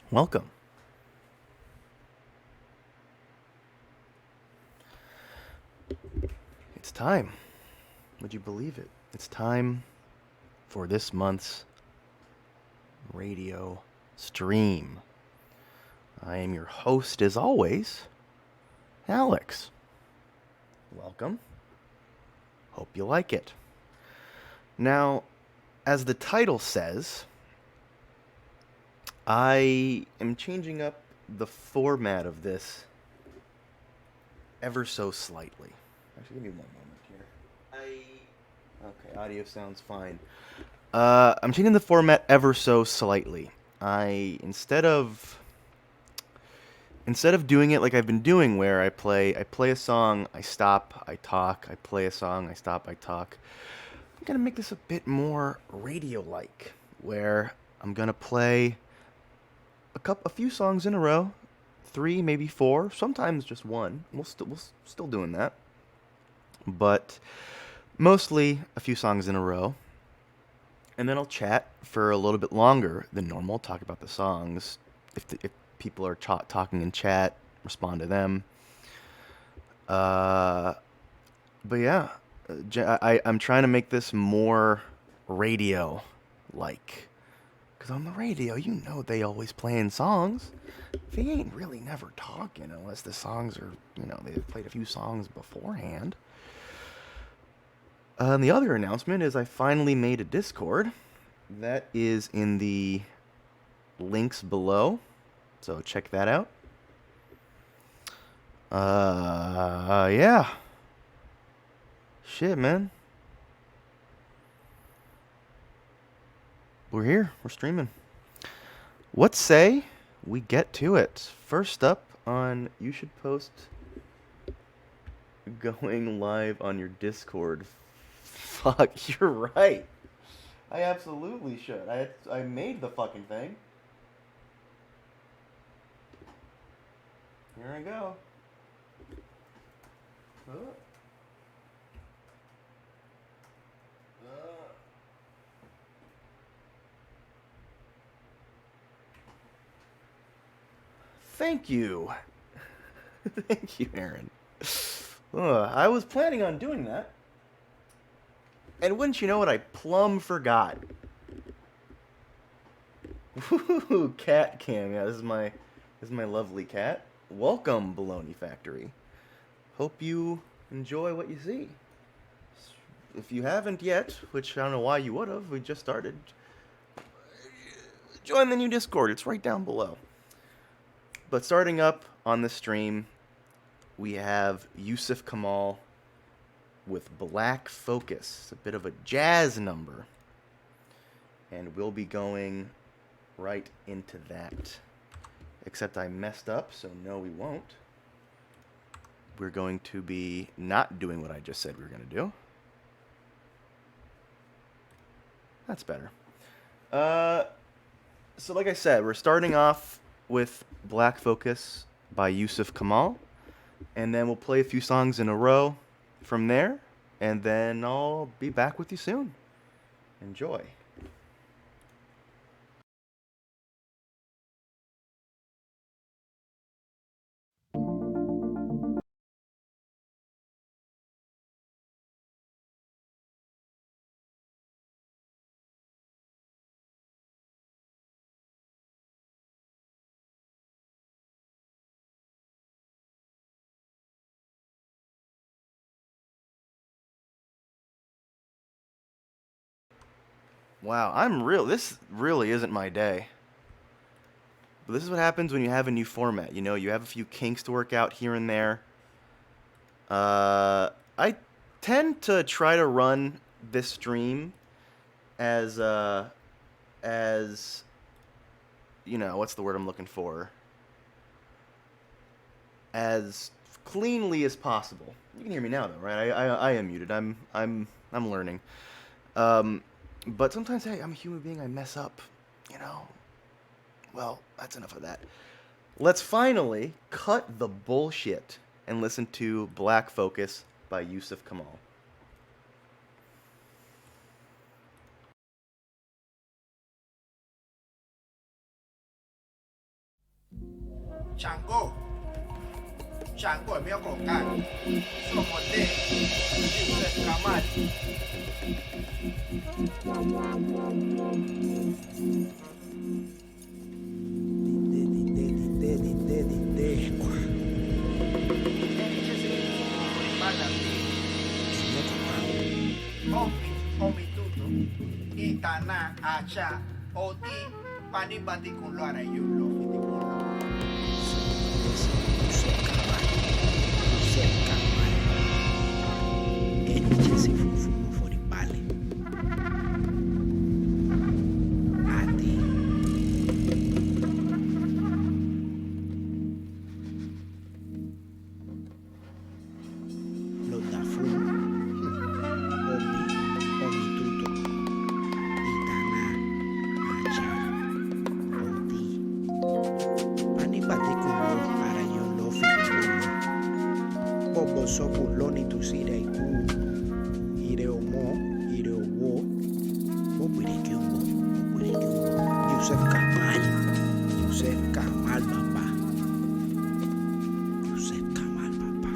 Welcome. It's time. Would you believe it? It's time for this month's radio stream. I am your host, as always, Alex. Welcome. Hope you like it. Now, as the title says, I am changing up the format of this ever so slightly. Actually, give me one moment here. Okay, audio sounds fine. I'm changing the format ever so slightly. I instead of doing it like I've been doing, where I play a song, I stop, I talk, I play a song, I stop, I talk. I'm gonna make this a bit more radio-like, where I'm gonna play a few songs in a row, three, maybe four, sometimes just one. We'll still doing that, but mostly a few songs in a row, and then I'll chat for a little bit longer than normal. Talk about the songs. If people are talking in chat, respond to them. Uh, but yeah, I'm trying to make this more radio like. Because on the radio, they always playing songs. They ain't really never talking unless the songs are, they've played a few songs beforehand. And the other announcement is I finally made a Discord. That is in the links below. So check that out. Yeah. Shit, man. We're here. We're streaming. What say we get to it? First up on You Should Post going live on your Discord. Fuck, you're right. I absolutely should. I made the fucking thing. Here I go. Uh, uh. Thank you. Thank you, Aaron. I was planning on doing that. And wouldn't you know it, I plumb forgot. Woo, cat cam. Yeah, this is my lovely cat. Welcome, Baloney Factory. Hope you enjoy what you see. If you haven't yet, which I don't know why you would have, we just started, join the new Discord. It's right down below. But starting up on the stream, we have Yusuf Kamal with Black Focus, a bit of a jazz number. And we'll be going right into that. Except I messed up, so no, we won't. We're going to be not doing what I just said we were going to do. That's better. So like I said, we're starting off with Black Focus by Yusuf Kamal. And then we'll play a few songs in a row from there. And then I'll be back with you soon. Enjoy. Wow, this really isn't my day. But this is what happens when you have a new format. You have a few kinks to work out here and there. I tend to try to run this stream as as what's the word I'm looking for? As cleanly as possible. You can hear me now, though, right? I am muted. I'm learning. Um, but sometimes, hey, I'm a human being. I mess up. You know. Well, that's enough of that. Let's finally cut the bullshit and listen to Black Focus by Yusuf Kamal. Chango, Chango è mio coccato, sono te, Giuseppe Camali. Omi, omi tutto, itana, acha, oti, panibati con l'ora io lo fiti con Sopuloni tu sire ku ire omo ire owo bobire kyombo Yusef Kamal papa Yusef Kamal papa Yusef Kamal papa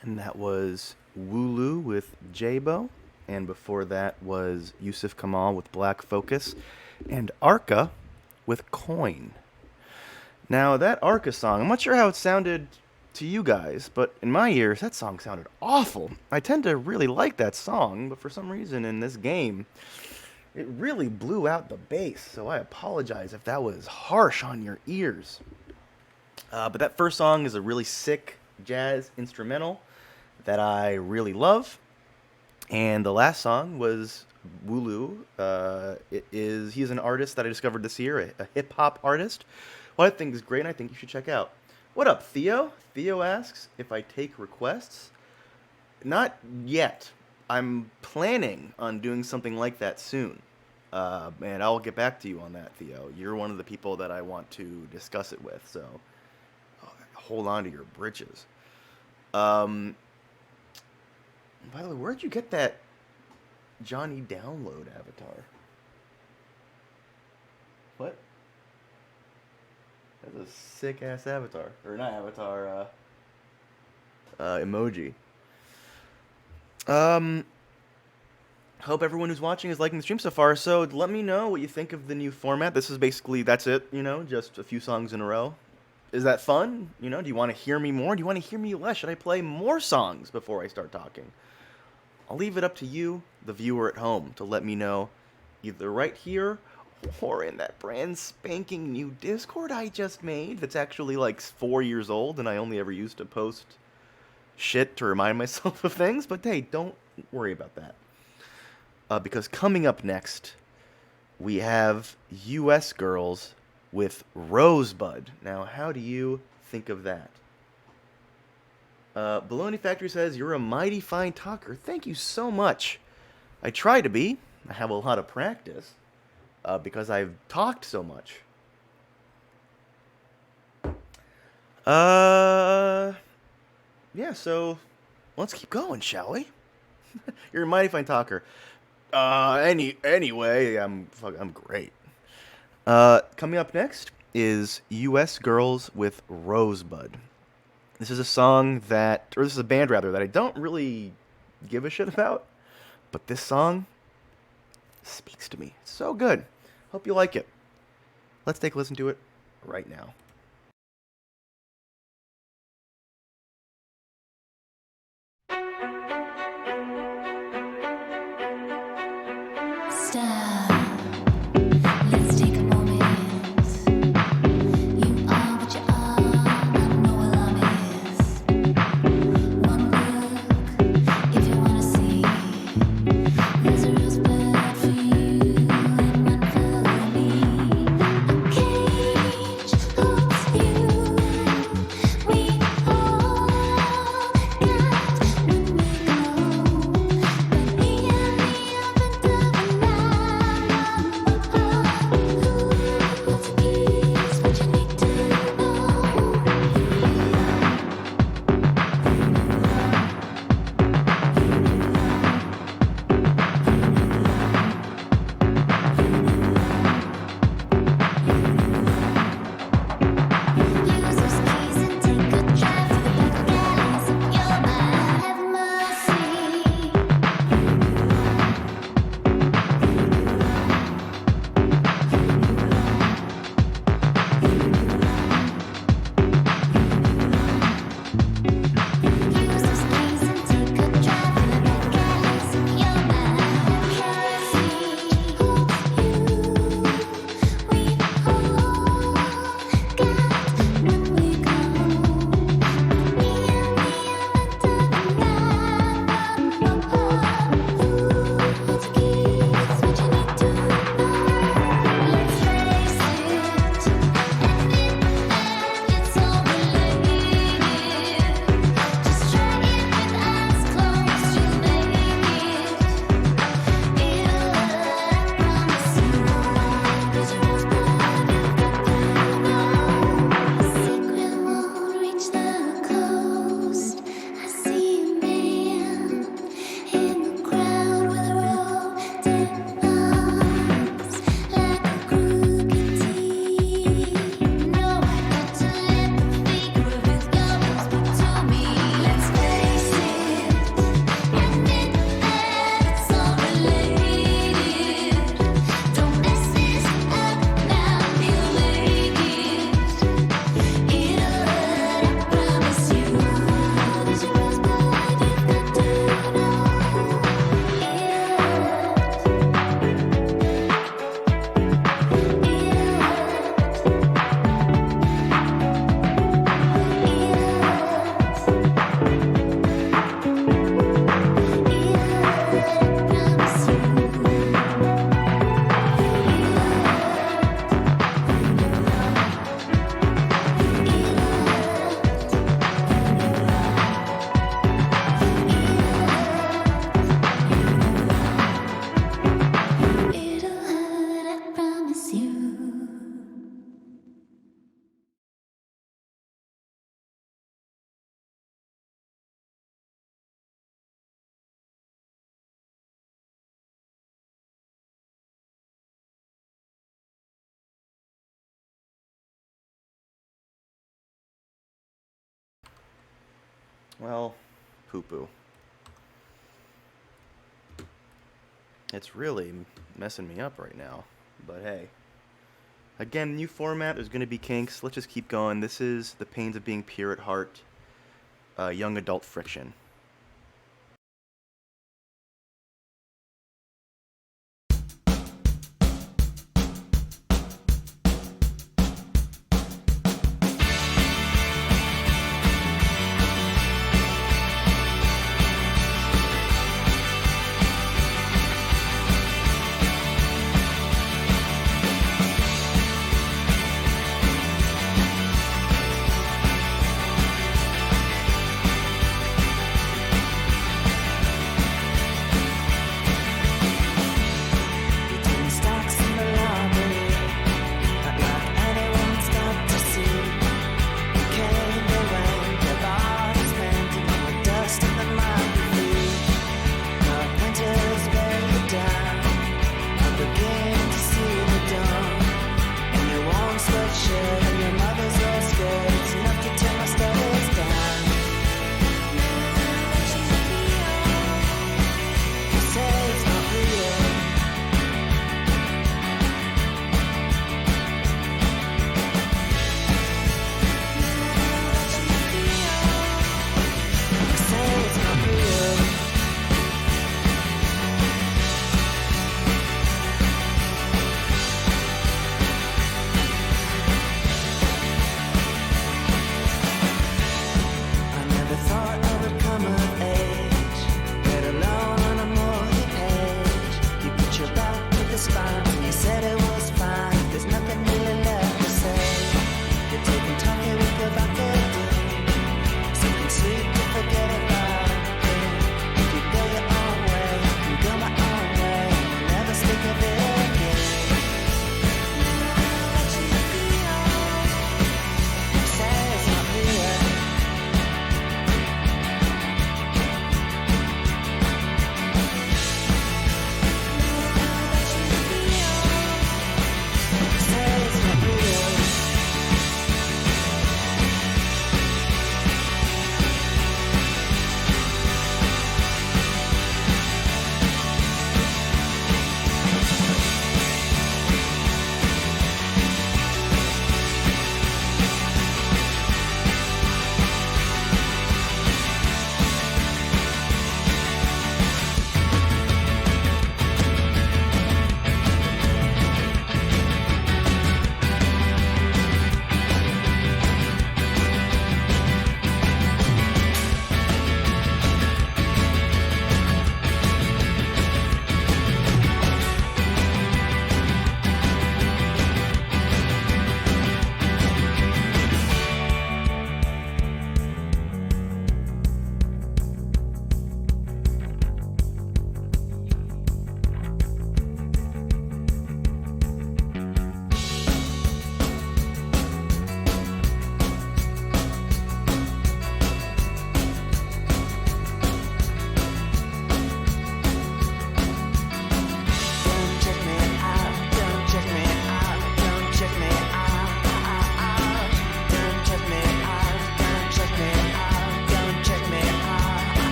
And that was Wooloo with Jabo. And before that was Yusuf Kamal with Black Focus. And Arca with Coin. Now, that Arca song, I'm not sure how it sounded to you guys, but in my ears, that song sounded awful. I tend to really like that song, but for some reason in this game, it really blew out the bass. So I apologize if that was harsh on your ears. But that first song is a really sick jazz instrumental that I really love. And the last song was Wooloo. He's an artist that I discovered this year, a hip hop artist. What I think is great, and I think you should check out. What up, Theo? Theo asks if I take requests. Not yet. I'm planning on doing something like that soon. And I'll get back to you on that, Theo. You're one of the people that I want to discuss it with, so hold on to your britches. By the way, where'd you get that Johnny Download avatar? What? That's a sick ass avatar. Or not avatar, emoji. Hope everyone who's watching is liking the stream so far. So let me know what you think of the new format. This is basically, that's it, just a few songs in a row. Is that fun? Do you want to hear me more? Do you want to hear me less? Should I play more songs before I start talking? I'll leave it up to you, the viewer at home, to let me know either right here or in that brand spanking new Discord I just made that's actually like 4 years old and I only ever used to post shit to remind myself of things. But hey, don't worry about that. Because coming up next, we have US Girls with Rosebud. Now, how do you think of that? Baloney Factory says, you're a mighty fine talker. Thank you so much. I try to be. I have a lot of practice because I've talked so much. Yeah, so let's keep going, shall we? You're a mighty fine talker. Anyway, I'm great. Coming up next is U.S. Girls with Rosebud. This is a song that, or this is a band rather, that I don't really give a shit about, but this song speaks to me. It's so good. Hope you like it. Let's take a listen to it right now. Stop. Let's take a moment. You are what you are. I know what love is. One look, if you wanna see. There's a rosebud for you and one for me. A cage holds you. We all got when we go. But me and me up and down the what's a piece? What you need to know. Use those keys and take a drive to the back alleys of your mind. Have mercy. Use those keys and take a drive to the back alleys of your mind. Mercy holds you. We all got when we go. Me and me up and down the what's a keys? What you need to know. Let's face it, admit that it's all related. Just try it with eyes closed, you'll make it. It'll hurt, I promise you. 'Cause your rosebud, you've got to know. The secret won't reach the coast. I see a man in the crowd with rodent arms, like a crooked T. No, I got to let the figure of his gums speak to me. Let's face it, admit that it's all related. Don't mess this up now, he'll make it. It'll hurt, I promise you. 'Cause your rosebud, you've got to know. It'll hurt. It'll hurt, I promise you. Well, poo-poo. It's really messing me up right now. But hey. Again, new format. There's going to be kinks. Let's just keep going. This is The Pains of Being Pure at Heart. Young adult friction.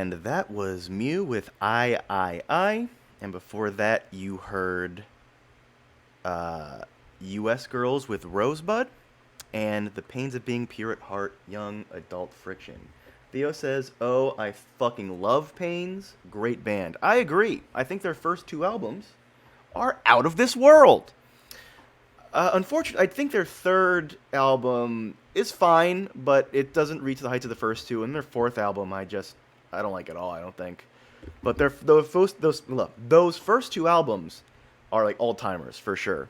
And that was Mew with I. And before that, you heard US Girls with Rosebud and The Pains of Being Pure at Heart, Young Adult Friction. Theo says, "Oh, I fucking love Pains. Great band." I agree. I think their first two albums are out of this world. Unfortunately, I think their third album is fine, but it doesn't reach the heights of the first two. And their fourth album, I don't like at all. I don't think. But those first two albums are like all timers for sure.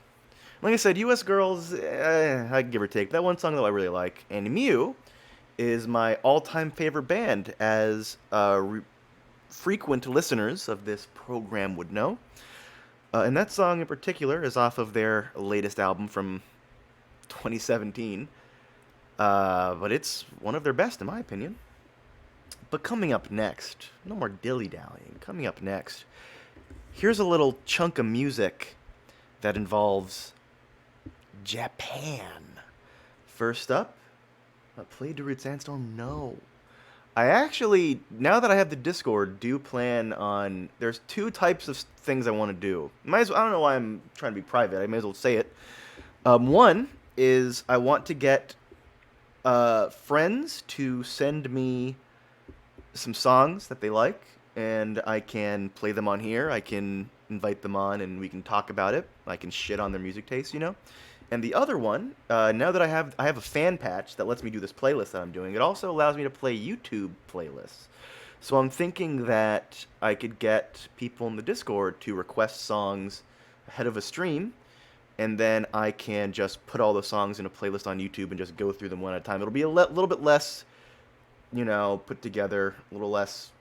Like I said, U.S. Girls, I give or take. That one song though I really like, and Mew is my all-time favorite band, as frequent listeners of this program would know. And that song in particular is off of their latest album from 2017. But it's one of their best, in my opinion. But coming up next, no more dilly-dallying. Coming up next, here's a little chunk of music that involves Japan. First up, play to Root Sandstorm? No. I actually, now that I have the Discord, do plan on. There's two types of things I want to do. I don't know why I'm trying to be private. I may as well say it. One is I want to get friends to send me some songs that they like, and I can play them on here. I can invite them on, and we can talk about it. I can shit on their music taste, you know. And the other one, now that I have a fan patch that lets me do this playlist that I'm doing. It also allows me to play YouTube playlists. So I'm thinking that I could get people in the Discord to request songs ahead of a stream, and then I can just put all the songs in a playlist on YouTube and just go through them one at a time. It'll be a little bit less, put together, a little less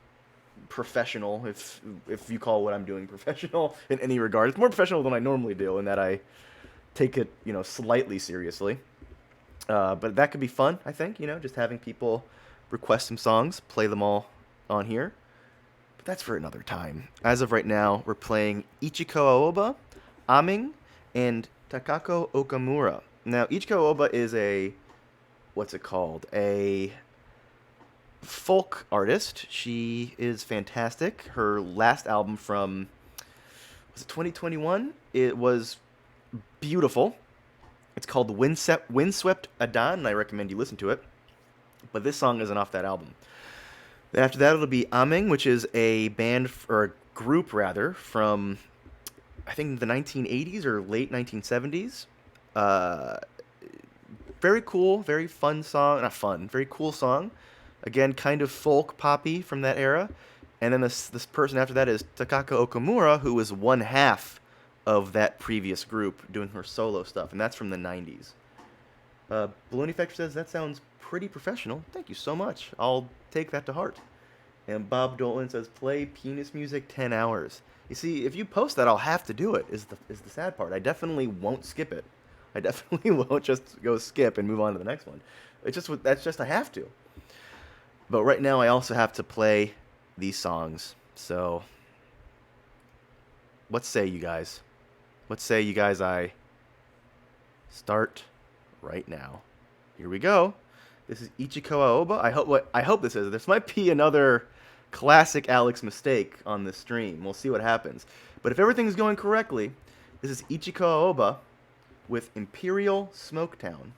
professional, if you call what I'm doing professional in any regard. It's more professional than I normally do, in that I take it, slightly seriously. But that could be fun, I think, just having people request some songs, play them all on here. But that's for another time. As of right now, we're playing Ichiko Aoba, Aming, and Takako Okamura. Now, Ichiko Aoba is what's it called? A folk artist. She is fantastic. Her last album from, was it 2021? It was beautiful. It's called Windswept Adan, and I recommend you listen to it. But this song isn't off that album. Then after that, it'll be Aming, which is a band, or a group rather, from I think the 1980s or late 1970s. Very cool, very fun song. Not fun, very cool song. Again, kind of folk poppy from that era. And then this person after that is Takako Okamura, who was one half of that previous group doing her solo stuff, and that's from the 90s. Baloney Factor says, "That sounds pretty professional. Thank you so much. I'll take that to heart." And Bob Dolan says, "Play penis music 10 hours. You see, if you post that, I'll have to do it, is the sad part. I definitely won't skip it. I definitely won't just go skip and move on to the next one. That's just I have to. But right now, I also have to play these songs. So, what say you guys? What say you guys I start right now? Here we go. This is Ichiko Aoba. I hope this is. This might be another classic Alex mistake on this stream. We'll see what happens. But if everything's going correctly, this is Ichiko Aoba with Imperial Smoketown.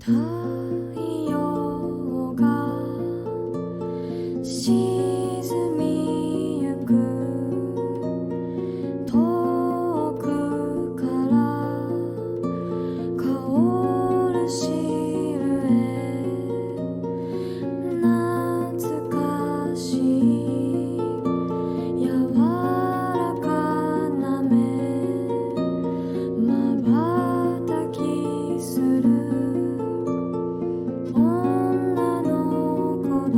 太陽が沈みゆく遠くから香るシルエ懐かしい柔らかな目瞬きする女の子だ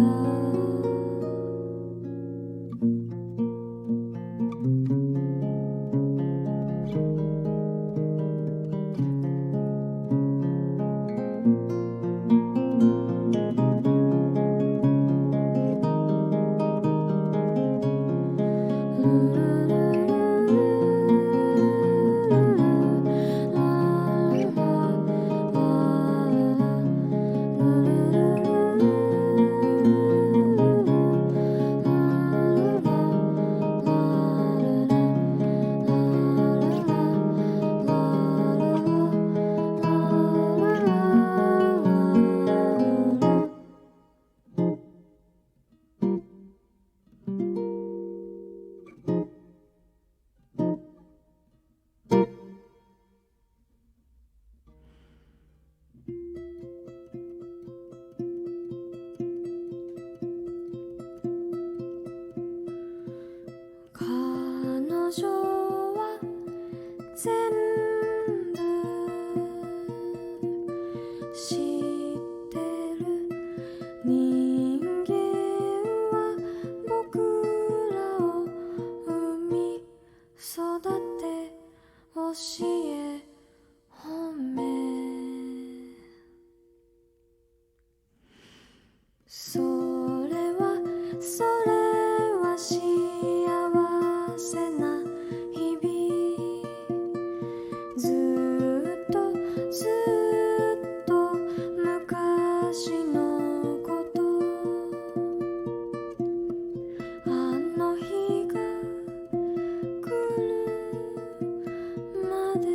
彼女は全部知ってる人間は僕らを産み育て教え褒めそれは幸せな日々ずっと昔のことあの日が来るまで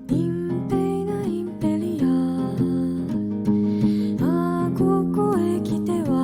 インペイナインペリアここへ来ては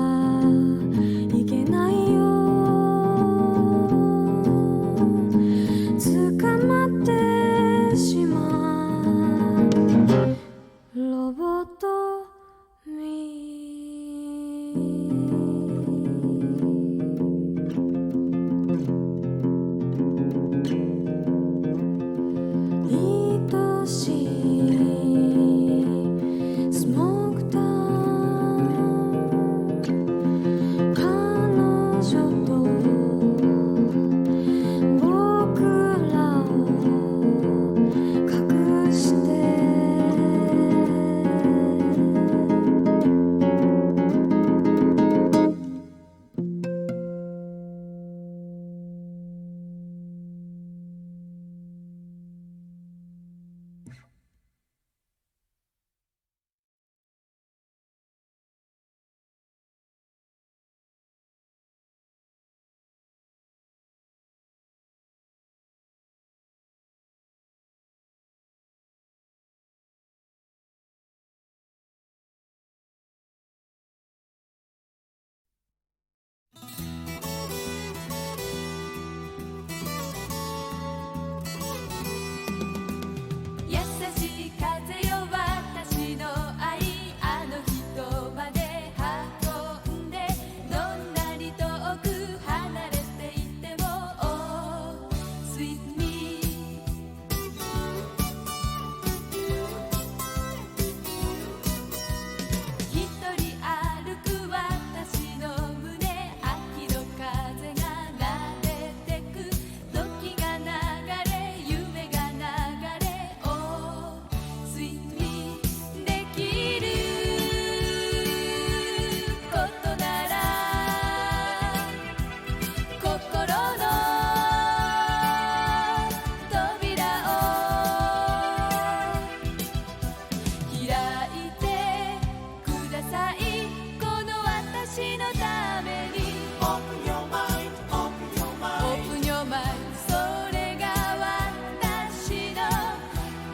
Open your mind, open your mind. Open your mind. それが私の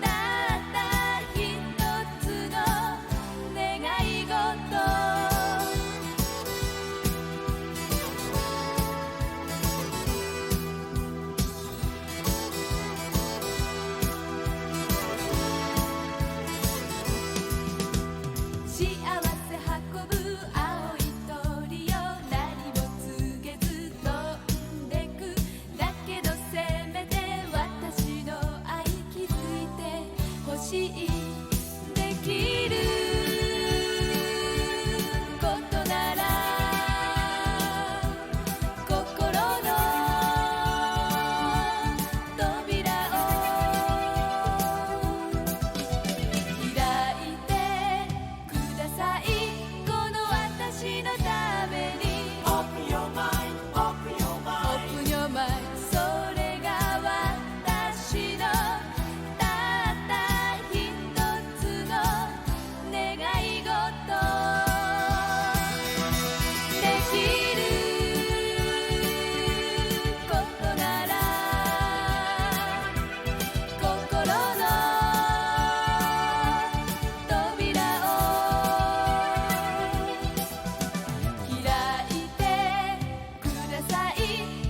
たった一つの願い事。幸せ運ぶ青い鳥よ何も告げず飛んでくだけどせめて私の愛気づいてほしいできることなら心の扉を開いてくださいこの私のために Open your mind, open your mind Open your mind それが私のたった一つの願い事できることなら心の扉を開いてください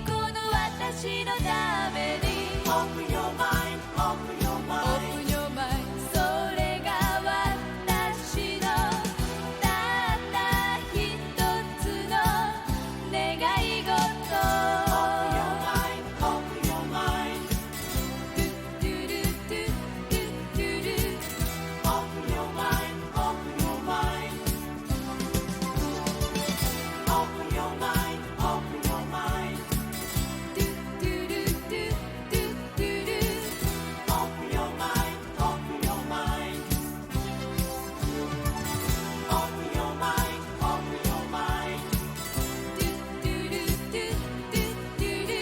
この私のために Open your mind, open your mind Open your mind それが私のたった一つの願い事 Open your mind, open your mindトゥトゥルトゥトゥトゥル Open your mind, open your mind Open your mind, open your mindトゥトゥルトゥトゥトゥル Open your mind, open your mind Open your mind, open your mindトゥトゥルトゥトゥトゥル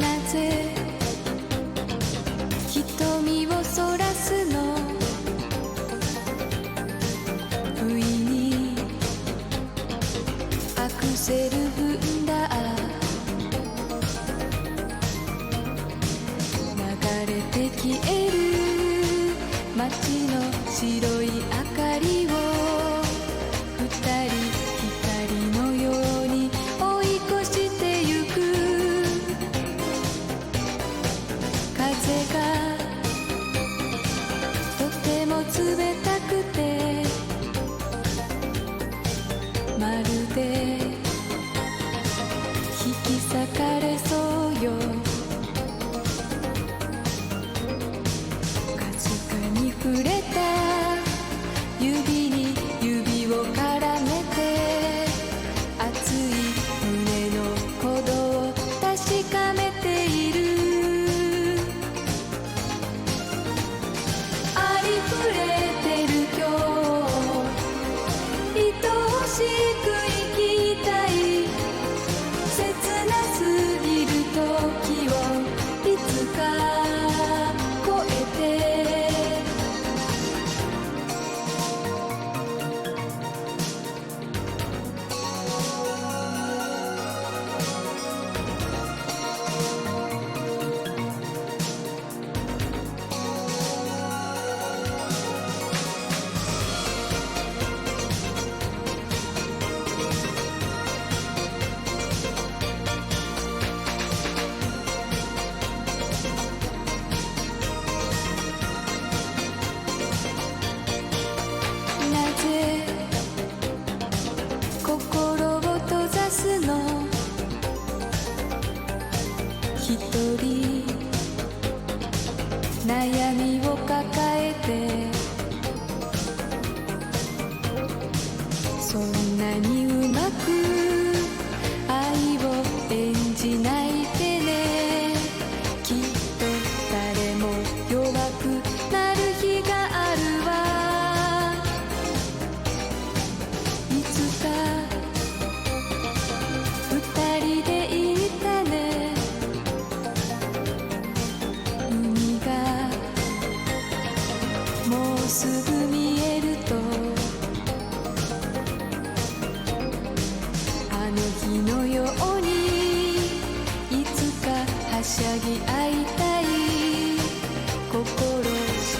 なぜ瞳をそらすの不意にアクセル踏んだ流れて消える街の白い明かりを二人光のように追い越してゆく風がとても冷たくてまるで引き裂かれそうよかすかに触れたそんなにうまく愛を演じないでねきっと誰も弱くなる日があるわいつか二人でいたね海がもうすぐ見えるとあの日のようにいつかはしゃぎ合いたい心縛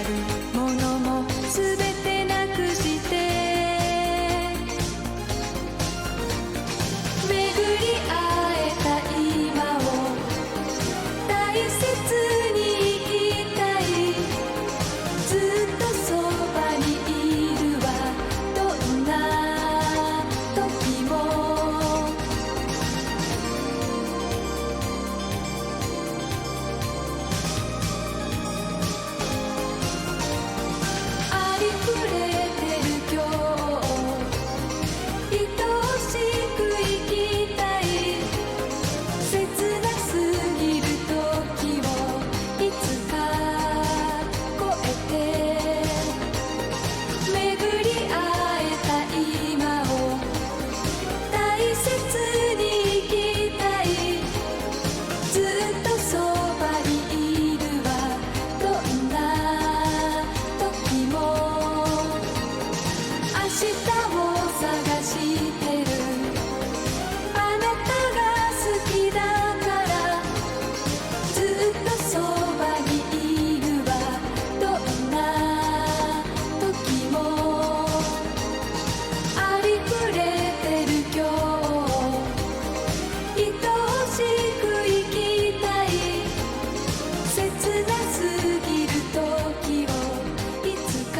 るものもすべてなくして巡り会えた今を大切に生きたいずっとそばにいるわどんな時もありふれてる今日愛おしく生きたい切なすぎる時をいつか越えて巡り会えた今を大切に生きたいずっとそばにいるわどんな時も明日を探してるあなたが好きだからずっとそばにいるわどんな時もありふれてる今日愛おしく生きたい切なすぎる時をいつか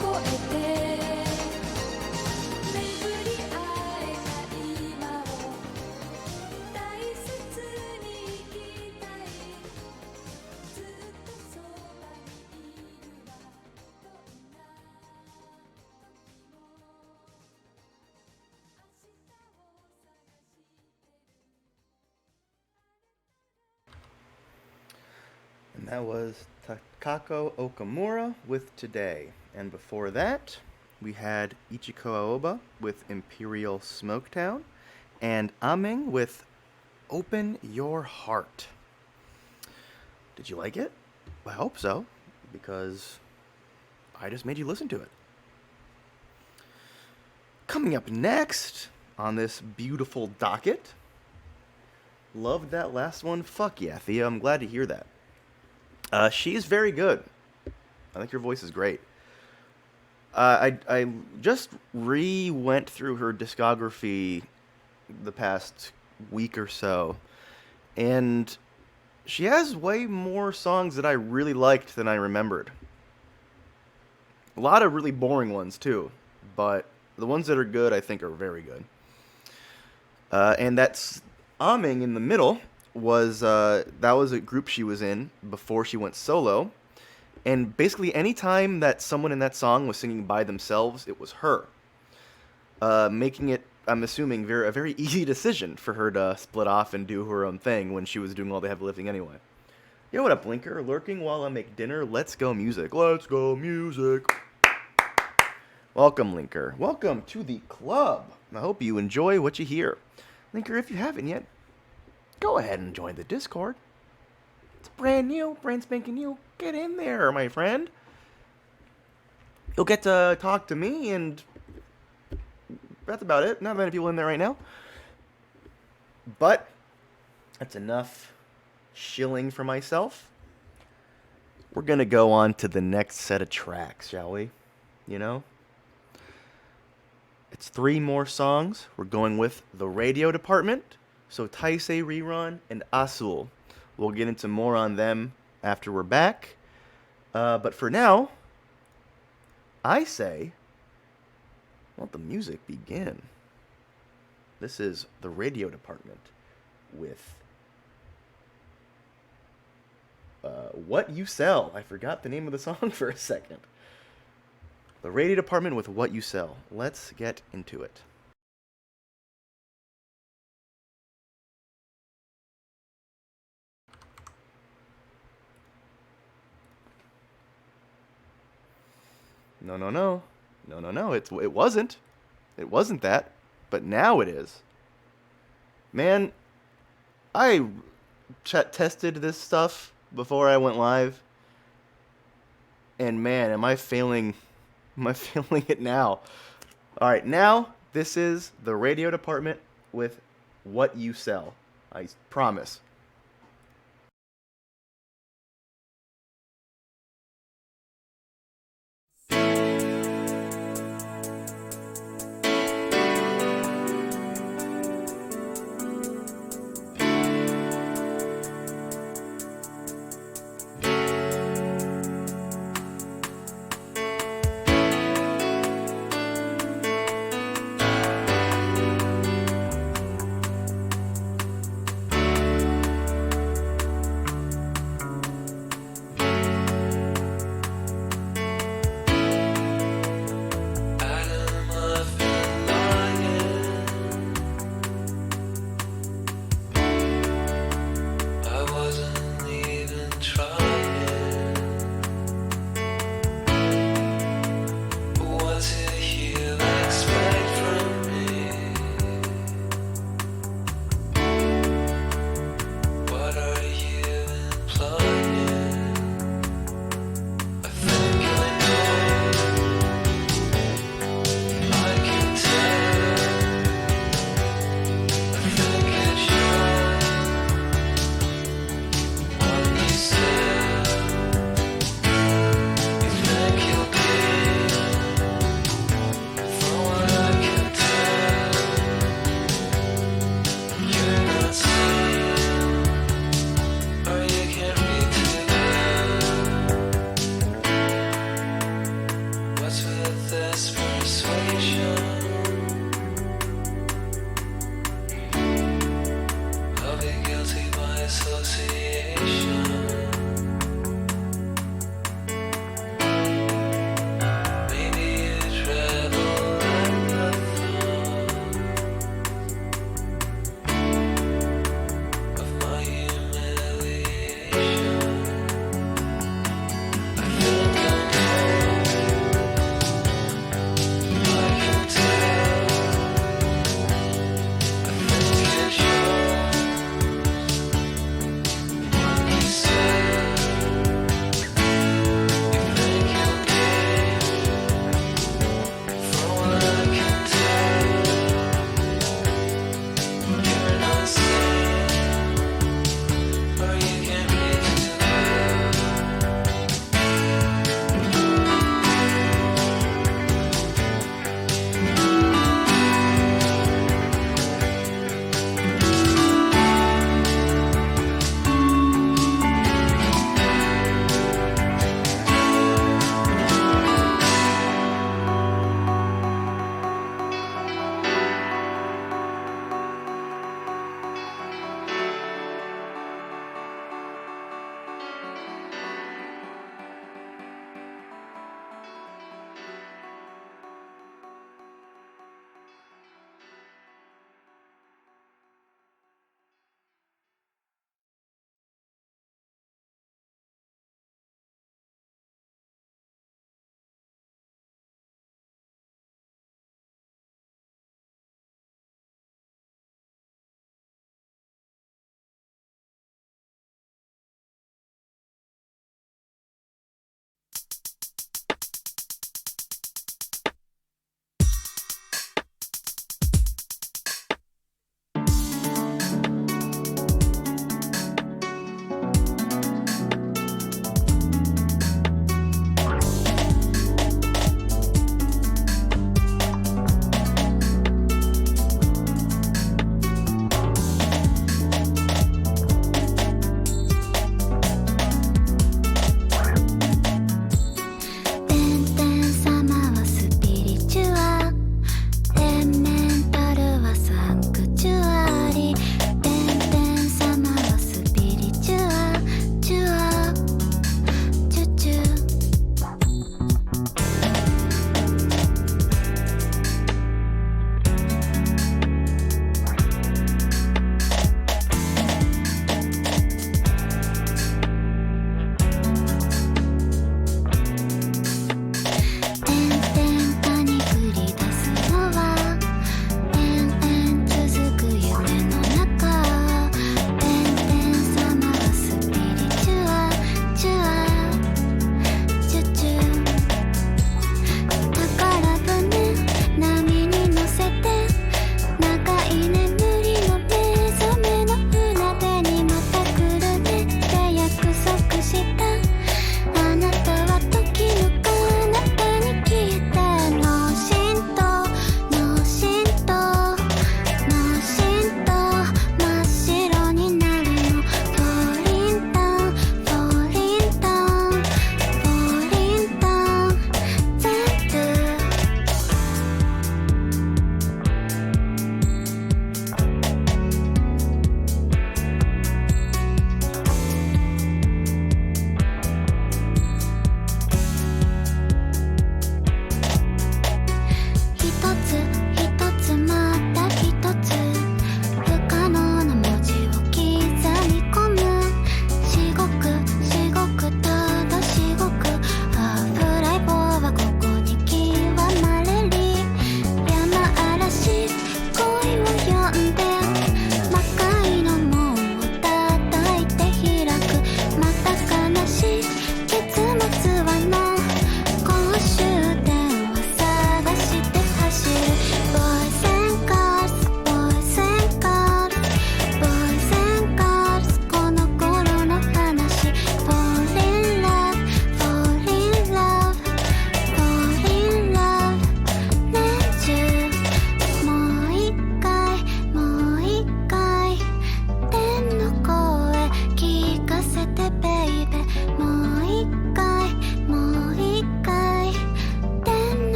越えて巡り会えた今を大切に生きたいずっとそばにいるわどんな時も明日を探してる And that was Takako Okamura with Today. And before that, we had Ichiko Aoba with Imperial Smoketown and Aming with Open Your Heart. Did you like it? I hope so, because I just made you listen to it. Coming up next on this beautiful docket. Loved that last one. Fuck yeah, Thea. I'm glad to hear that. She is very good. I think your voice is great. I just went through her discography the past week or so, and she has way more songs that I really liked than I remembered. A lot of really boring ones too, but the ones that are good I think are very good. And that's Aming in the middle was that was a group she was in before she went solo, and basically any time that someone in that song was singing by themselves, it was her, making it, I'm assuming, a very easy decision for her to split off and do her own thing when she was doing all the heavy lifting anyway. Yo, what up, Blinker? Lurking while I make dinner. Let's go music. Let's go music. Welcome, Linker. Welcome to the club. I hope you enjoy what you hear. Linker, if you haven't yet, go ahead and join the Discord. It's brand new, brand spanking new. Get in there, my friend. You'll get to talk to me, and that's about it. Not many people in there right now. But that's enough shilling for myself. We're going to go on to the next set of tracks, shall we? You know? It's 3 more songs. We're going with The Radio Department, so Taisei Rerun, and Asul. We'll get into more on them after we're back. But for now, I say, let the music begin. This is The Radio Department with What You Sell. I forgot the name of the song for a second. The radio department with what you sell. Let's get into it. No, no, no. No, no, no. It wasn't. It wasn't that. But now it is. Man, I tested this stuff before I went live. And man, am I failing it now? All right, now this is the radio department with what you sell. I promise.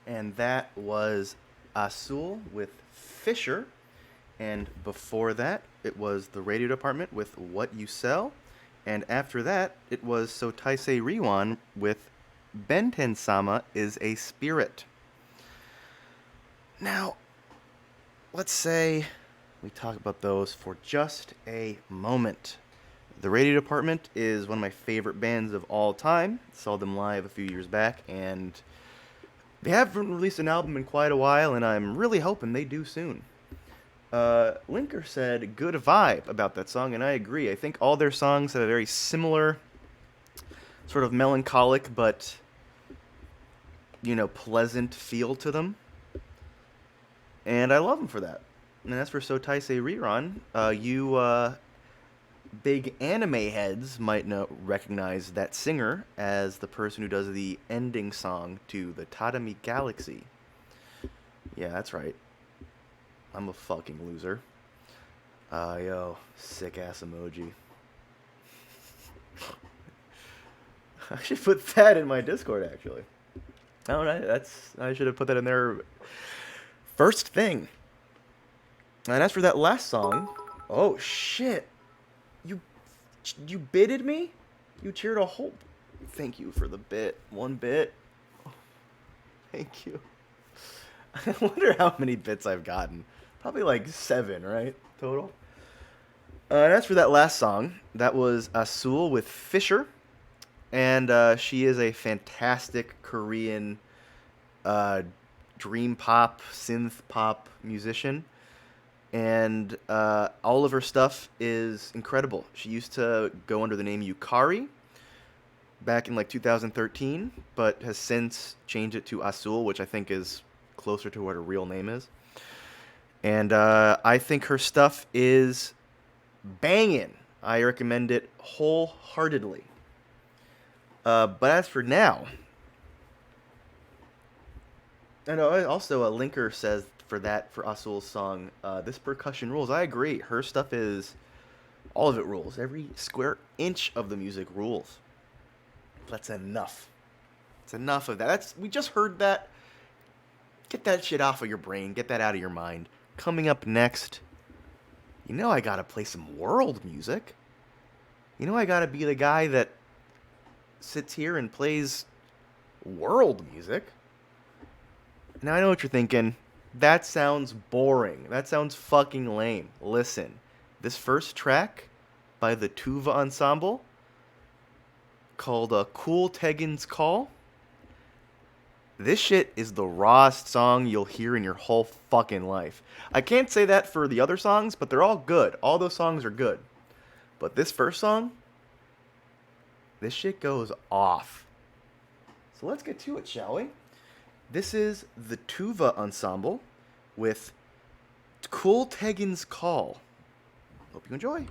And that was Azul with Fisher. And before that, it was the radio department with What You Sell. And after that, it was Sotaise Riwan with Benten Sama is a Spirit. Now, let's say we talk about those for just a moment. The radio department is one of my favorite bands of all time. Saw them live a few years back, and they haven't released an album in quite a while, and I'm really hoping they do soon. Linker said good vibe about that song, and I agree. I think all their songs have a very similar, sort of melancholic but, pleasant feel to them. And I love them for that. And as for Sotaise Rerun, you big anime heads might recognize that singer as the person who does the ending song to the Tatami Galaxy. Yeah, that's right. I'm a fucking loser. Yo, sick ass emoji. I should put that in my Discord, actually. Oh, I should have put that in there first thing. And as for that last song, oh shit. You bidded me? You cheered a whole... Thank you for the bit. 1 bit. Oh, thank you. I wonder how many bits I've gotten. Probably like 7, right? Total. And as for that last song, that was Azul with Fisher. And she is a fantastic Korean dream pop, synth pop musician. And all of her stuff is incredible. She used to go under the name Yukari back in like 2013, but has since changed it to Azul, which I think is closer to what her real name is. And I think her stuff is banging. I recommend it wholeheartedly. But as for now, and also a linker says for Azul's song, this percussion rules. I agree. Her stuff is, all of it rules. Every square inch of the music rules. That's enough. It's enough of that. We just heard that. Get that shit off of your brain. Get that out of your mind. Coming up next, I gotta play some world music. I gotta be the guy that sits here and plays world music. Now I know what you're thinking. That sounds boring. That sounds fucking lame. Listen, this first track by the Tuva Ensemble called Cool Tegan's Call. This shit is the rawest song you'll hear in your whole fucking life. I can't say that for the other songs, but they're all good. All those songs are good. But this first song, this shit goes off. So let's get to it, shall we? This is the Tuva Ensemble with Cool Tegan's Call. Hope you enjoy.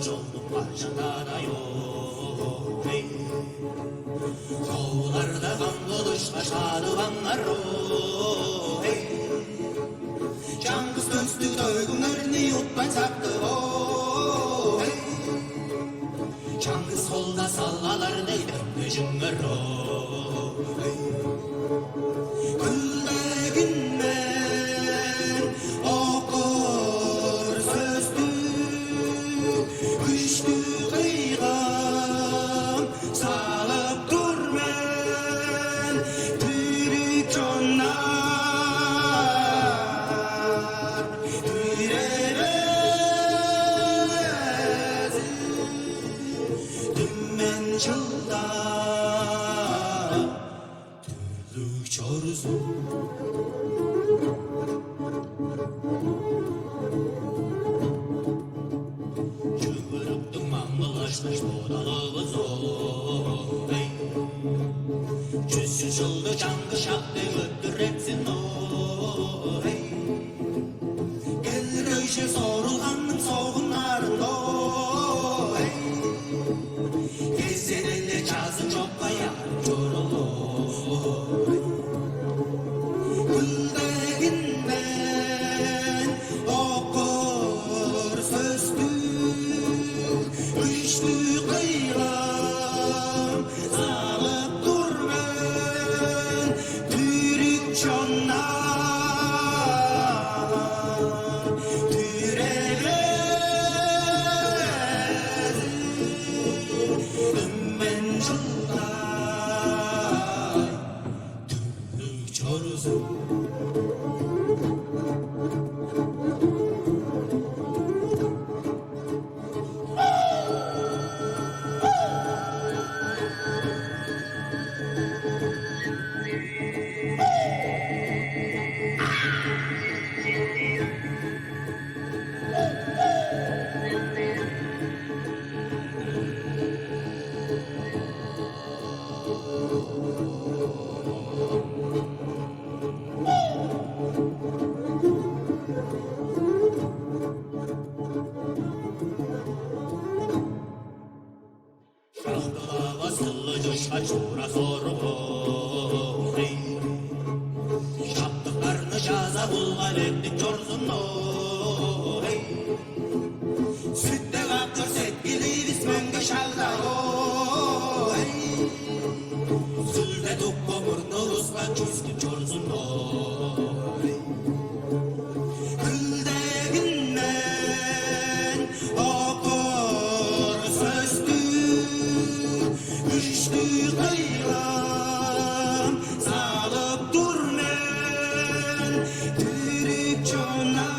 жолдың бар жандадайо тауларда қан қылышқа шадылаңаро жаңғыз төстік төгіңіріне ұтпай сақтыро жаңғыз қолда салғалардай дөңгі жыңыро күлдегінмен оқыр сөзді күшті қиғам салып тұр мен түрік жонар түребез түмен жылда түрлік чорзу жүгіріктің маңғылаштай бодалығы зой жүз жылды жаңғы шақты өттіретсін ой келрейше сорылғанның соғынарын ой кезереле жазын жоққа ярым жорылы күлдегінмен оқыр сөзді күшті қиғам салып тұр мен түрік жонар түрегез үммен жылдай түрлік чорзу Шахтаға сылы жошқа чура сорғы шаптықтарны жаза болған еттік жорзын сүтті қақтыр сеткелейбіз мәңгі шалда сүлде тұққа мұрны ұсқан жүзген жорзын күлдегінмен оқыр сөзді күшті қиғам салып тұр мен түрік жонар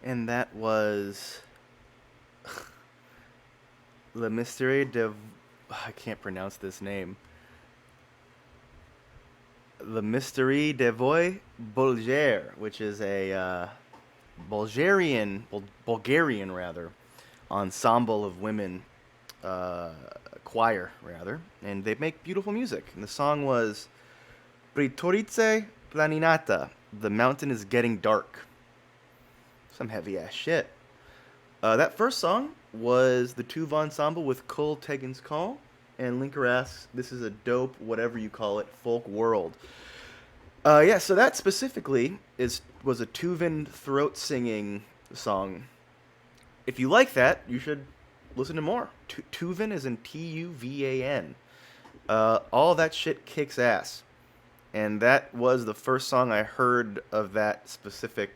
and that was Le Mystère de... I can't pronounce this name. Le Mystère de Voix Bulgare, which is a Bulgarian rather, ensemble of women, uh, choir rather, and they make beautiful music. And the song was Pritorice Planinata, The Mountain is Getting Dark. Some heavy ass shit. That first song was the Tuva Ensemble with Kul Tegan's Call, and Linker asks, this is a dope, whatever you call it, folk world. Yeah, so that specifically was a Tuvan throat singing song. If you like that, you should listen to more. Tuvan is in Tuvan. All that shit kicks ass. And that was the first song I heard of that specific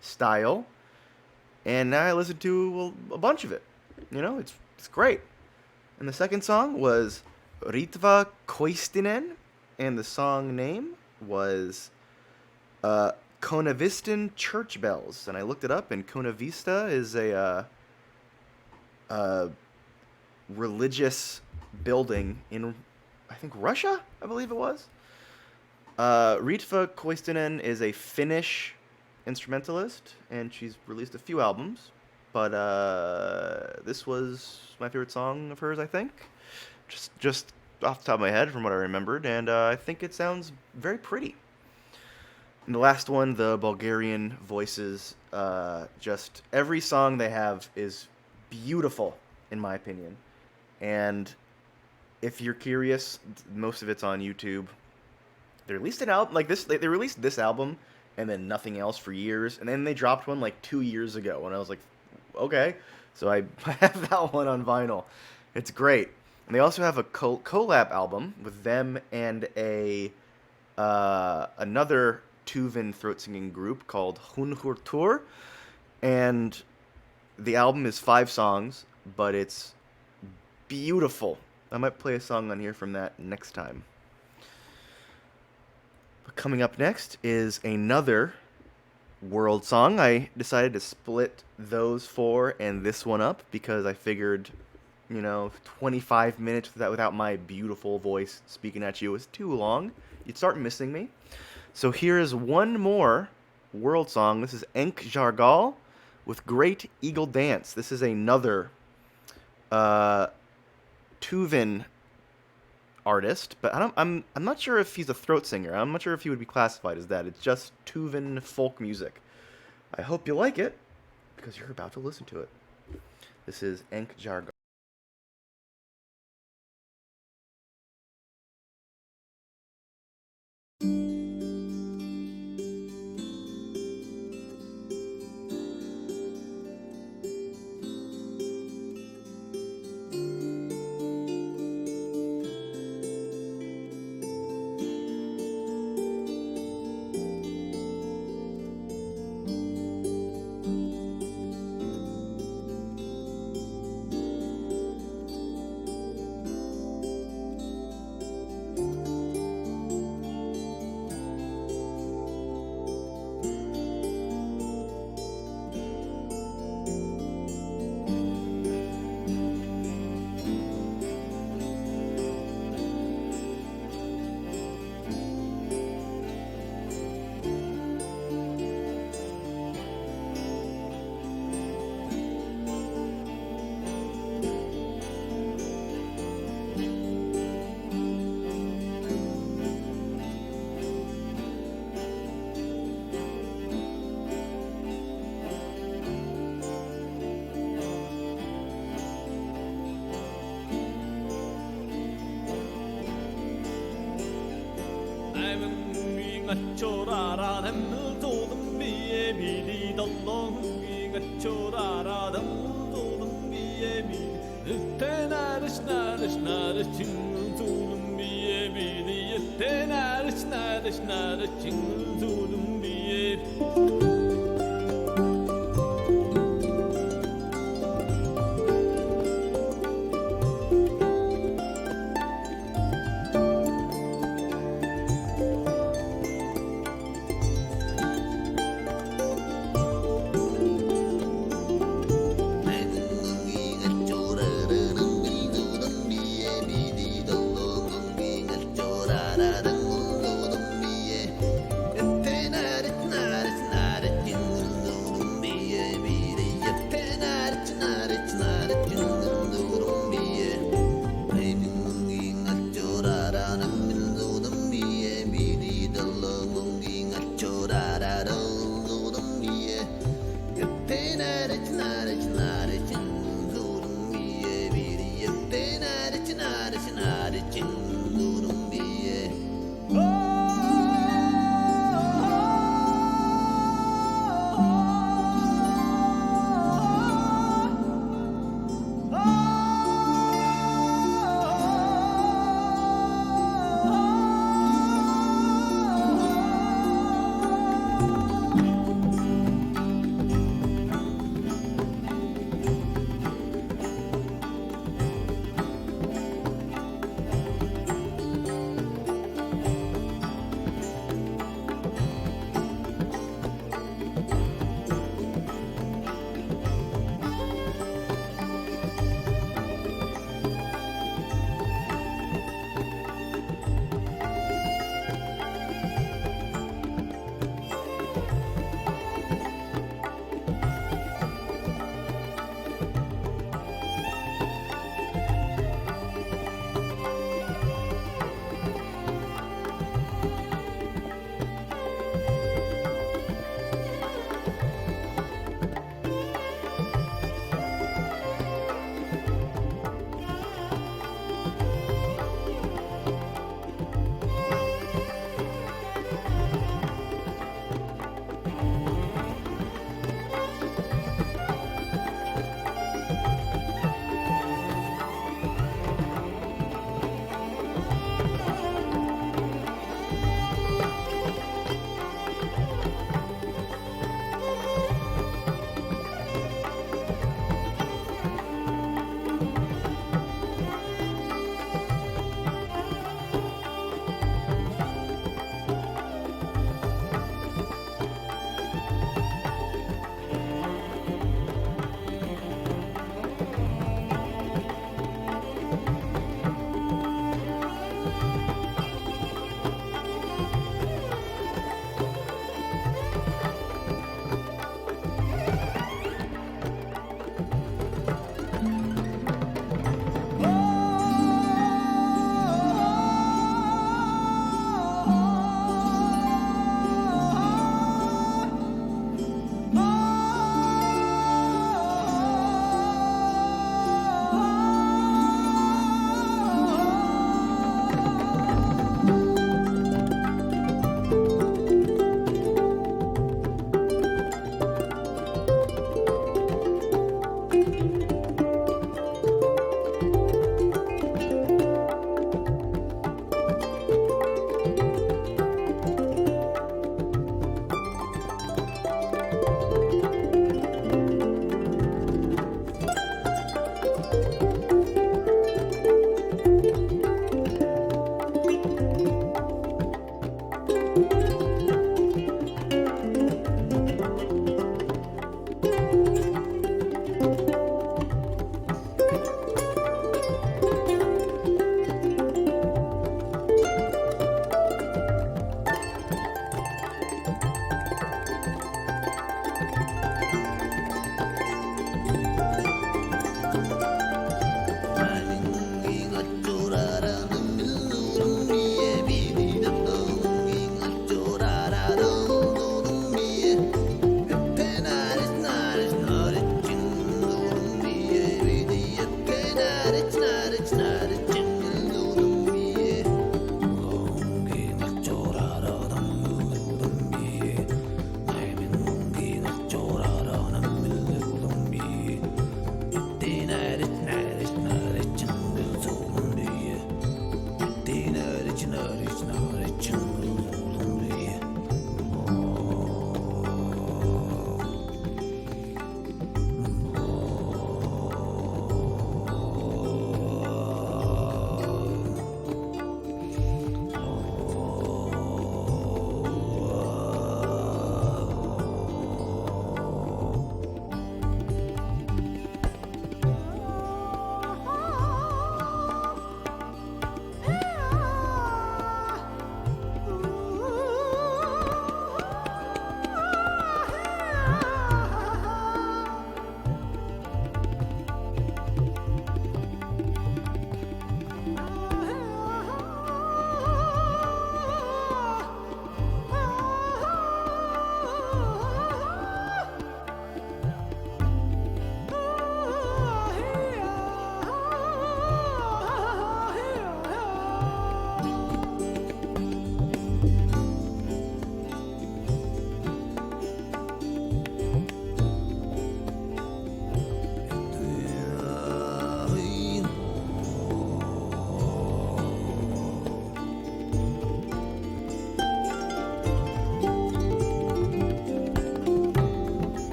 style. And now I listened to a bunch of it. You know, it's great. And the second song was Ritva Koistinen, and the song name was Konavistan Church Bells. And I looked it up, and Konavista is a religious building in, I think, Russia, I believe it was. Ritva Koistinen is a Finnish instrumentalist, and she's released a few albums, but this was my favorite song of hers, I think, just off the top of my head from what I remembered, and I think it sounds very pretty. And the last one, the Bulgarian voices, just every song they have is beautiful, in my opinion, and if you're curious, most of it's on YouTube. They released an album like this. They released this album and then nothing else for years, and then they dropped one like 2 years ago, and I was like, okay. So I have that one on vinyl. It's great. And they also have a collab album with them and another Tuvan throat singing group called Hunhurtur, and the album is 5 songs, but it's beautiful. I might play a song on here from that next time. Coming up next is another world song. I decided to split those 4 and this one up because I figured, 25 minutes without my beautiful voice speaking at you is too long. You'd start missing me. So here is one more world song. This is Enk Jargal with Great Eagle Dance. This is another Tuvan artist, but I'm not sure if he's a throat singer. I'm not sure if he would be classified as that. It's just Tuvan folk music. I hope you like it, because you're about to listen to it. This is Enk Jargal. ngachorara them to them be a bidi the long ngachorara them to them be a bidi tenarish narish narish ching to them be a bidi tenarish narish ching to them be a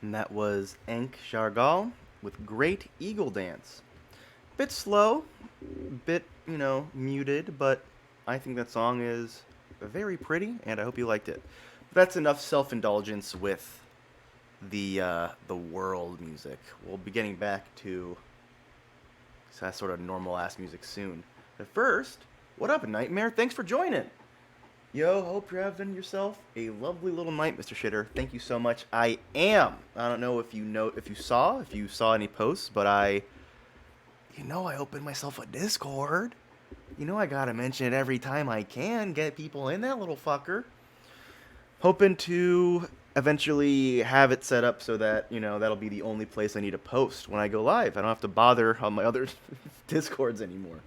And that was Enk Jargal with Great Eagle Dance. Bit slow, bit, muted, but I think that song is very pretty, and I hope you liked it. That's enough self-indulgence with the world music. We'll be getting back to that sort of normal-ass music soon. But first, what up, Nightmare? Thanks for joining. Yo, hope you're having yourself a lovely little night, Mr. Shitter. Thank you so much. I am. I don't know if you saw any posts, but I opened myself a Discord. I gotta mention it every time I can. Get people in that little fucker. Hoping to eventually have it set up so that, that'll be the only place I need to post when I go live. I don't have to bother on my other Discords anymore.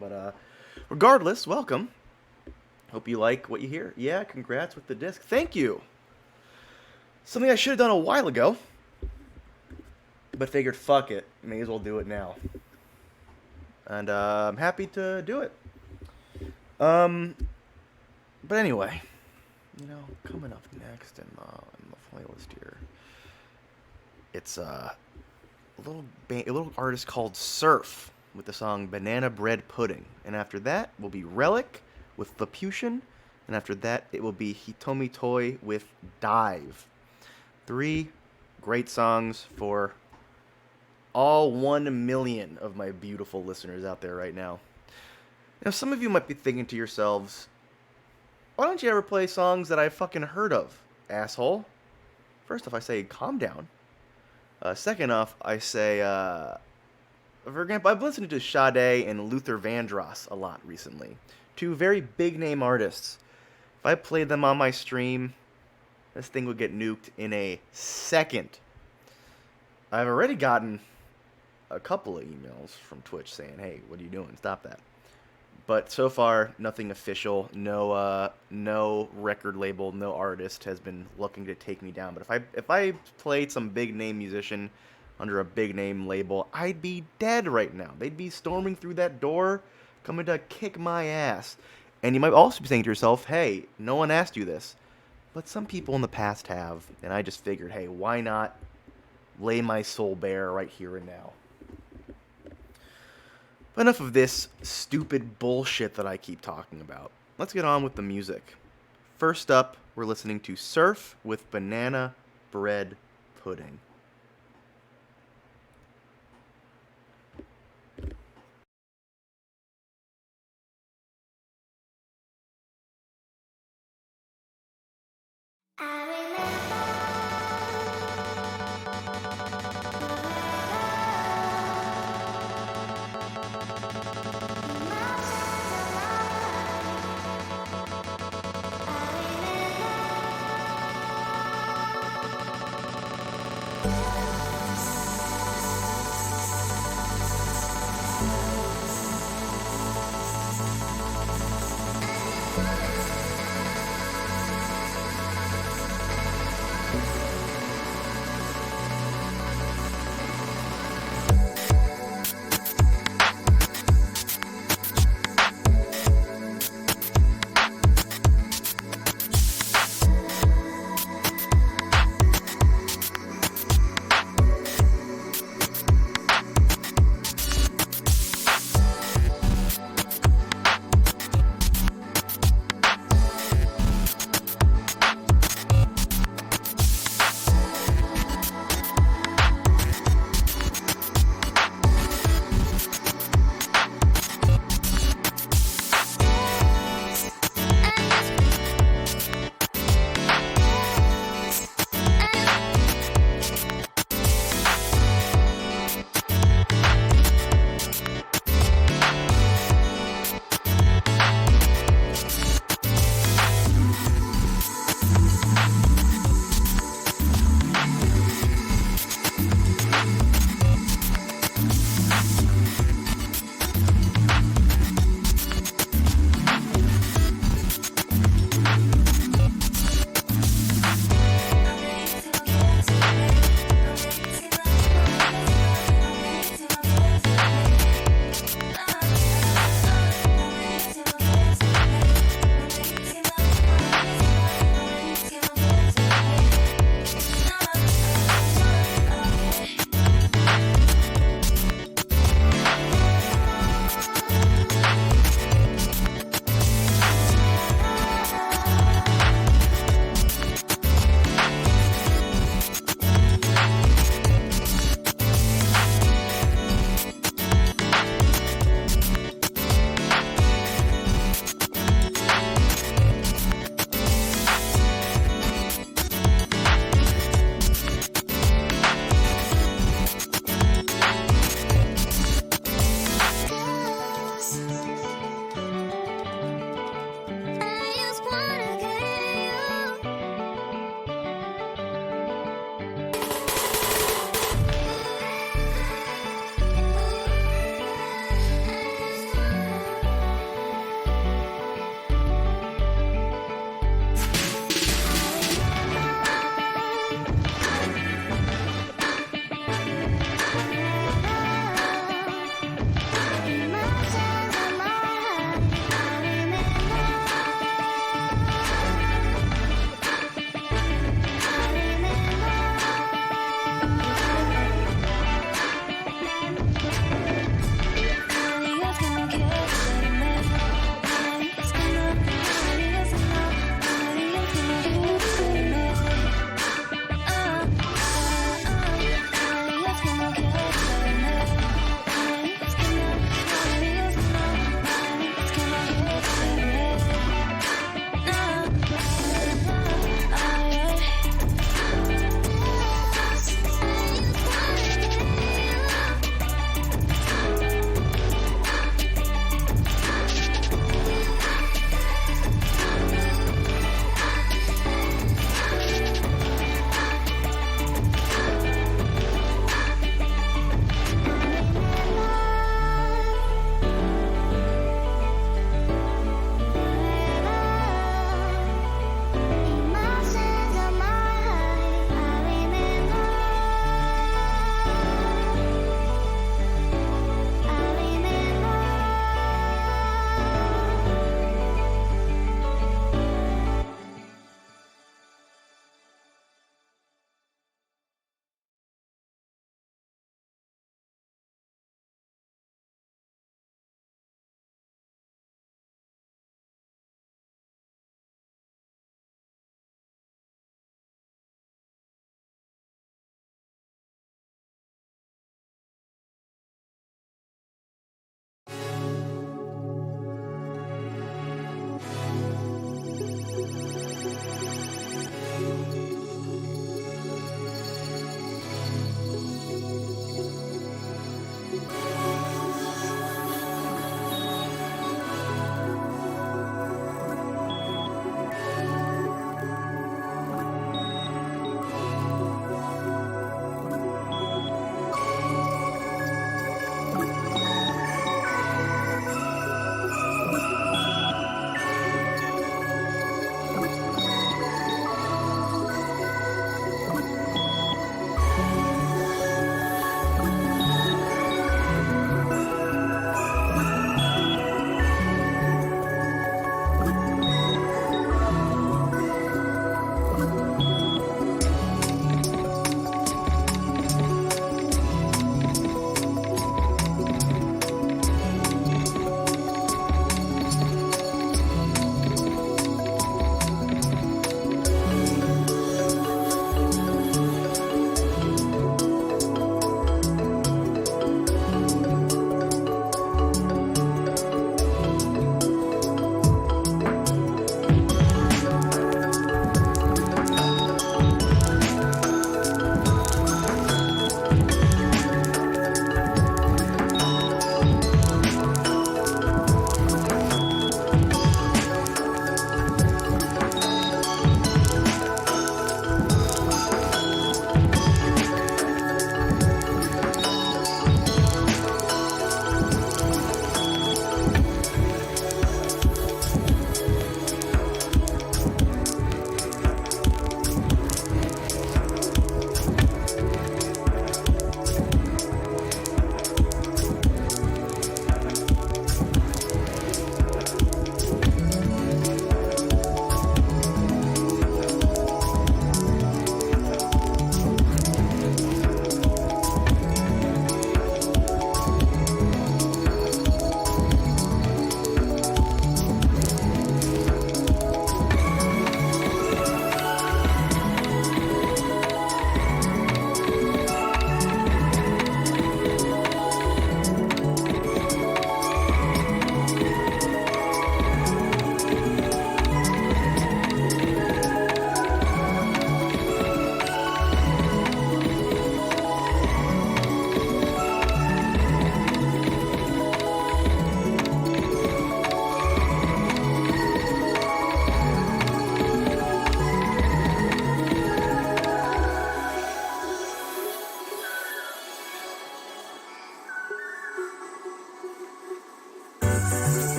But regardless, welcome. Hope you like what you hear. Yeah, congrats with the disc. Thank you. Something I should have done a while ago, but figured, fuck it. May as well do it now. And I'm happy to do it. But anyway, coming up next in the playlist here, it's a little artist called Surf with the song Banana Bread Pudding. And after that will be Relic with Lapution, and after that it will be Hitomi Toy with Dive. 3 great songs for all 1 million of my beautiful listeners out there right now. Now, some of you might be thinking to yourselves, why don't you ever play songs that I've fucking heard of, asshole? First off, I say, calm down. Second off, I say, for example, I've listened to Sade and Luther Vandross a lot recently. 2 very big-name artists. If I played them on my stream, this thing would get nuked in a second. I've already gotten a couple of emails from Twitch saying, hey, what are you doing? Stop that. But so far, nothing official. No record label, no artist has been looking to take me down. But if I played some big-name musician under a big-name label, I'd be dead right now. They'd be storming through that door, coming to kick my ass. And you might also be saying to yourself, hey, no one asked you this. But some people in the past have, and I just figured, hey, why not lay my soul bare right here and now? But enough of this stupid bullshit that I keep talking about. Let's get on with the music. First up, we're listening to Surf with Banana Bread Pudding.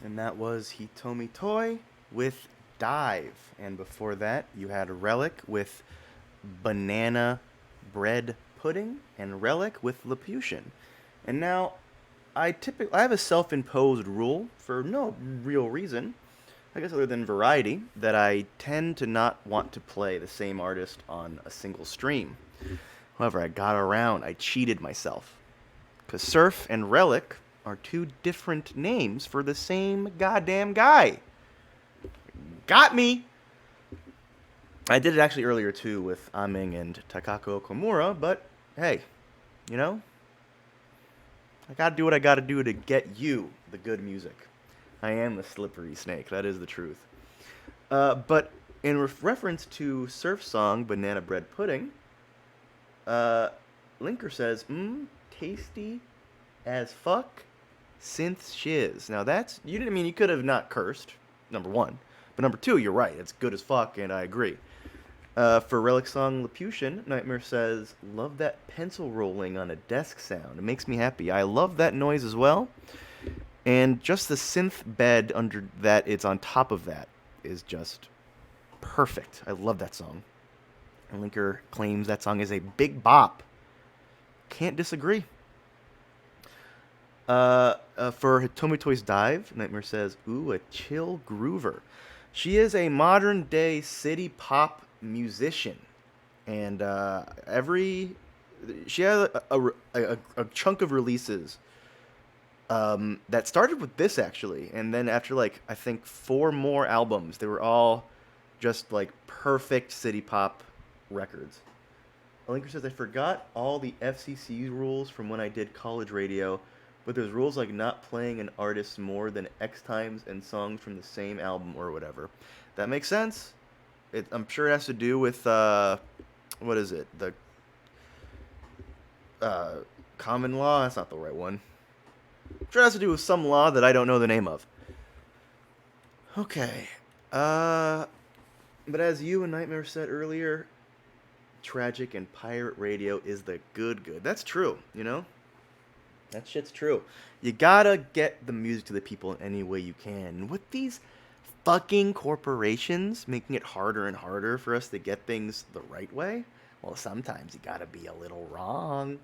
And that was Hitomi Toy with Dive. And before that, you had Relic with Banana Bread Pudding and Relic with Lapution. And now, I have a self-imposed rule for no real reason, I guess other than variety, that I tend to not want to play the same artist on a single stream. However, I cheated myself. Because Surf and Relic are two different names for the same goddamn guy. Got me! I did it actually earlier too with Aming and Takako Komura, but hey, you know, I gotta do what I gotta do to get you the good music. I am the slippery snake, that is the truth. But in reference to Surf song Banana Bread Pudding, Linker says, tasty as fuck synth shiz. Now that's, you didn't mean you could have not cursed, number one. But number two, you're right, it's good as fuck, and I agree. For Relic Song Lapution, Nightmare says, love that pencil rolling on a desk sound. It makes me happy. I love that noise as well. And just the synth bed under that it's on top of that is just perfect. I love that song. And Linker claims that song is a big bop. Can't disagree. For Hitomi Toy's Dive, Nightmare says, ooh, a chill groover. She is a modern day city pop musician. And she has a chunk of releases that started with this actually. And then after like, I think 4 more albums, they were all just like perfect city pop records. Linker says, I forgot all the FCC rules from when I did college radio, but there's rules like not playing an artist more than X times and songs from the same album or whatever. That makes sense. I'm sure it has to do with, what is it? The common law? That's not the right one. I'm sure it has to do with some law that I don't know the name of. Okay. But as you and Nightmare said earlier, tragic and pirate radio is the good. That's true, you know? That shit's true. You gotta get the music to the people in any way you can. And with these fucking corporations making it harder and harder for us to get things the right way, well, sometimes you gotta be a little wrong.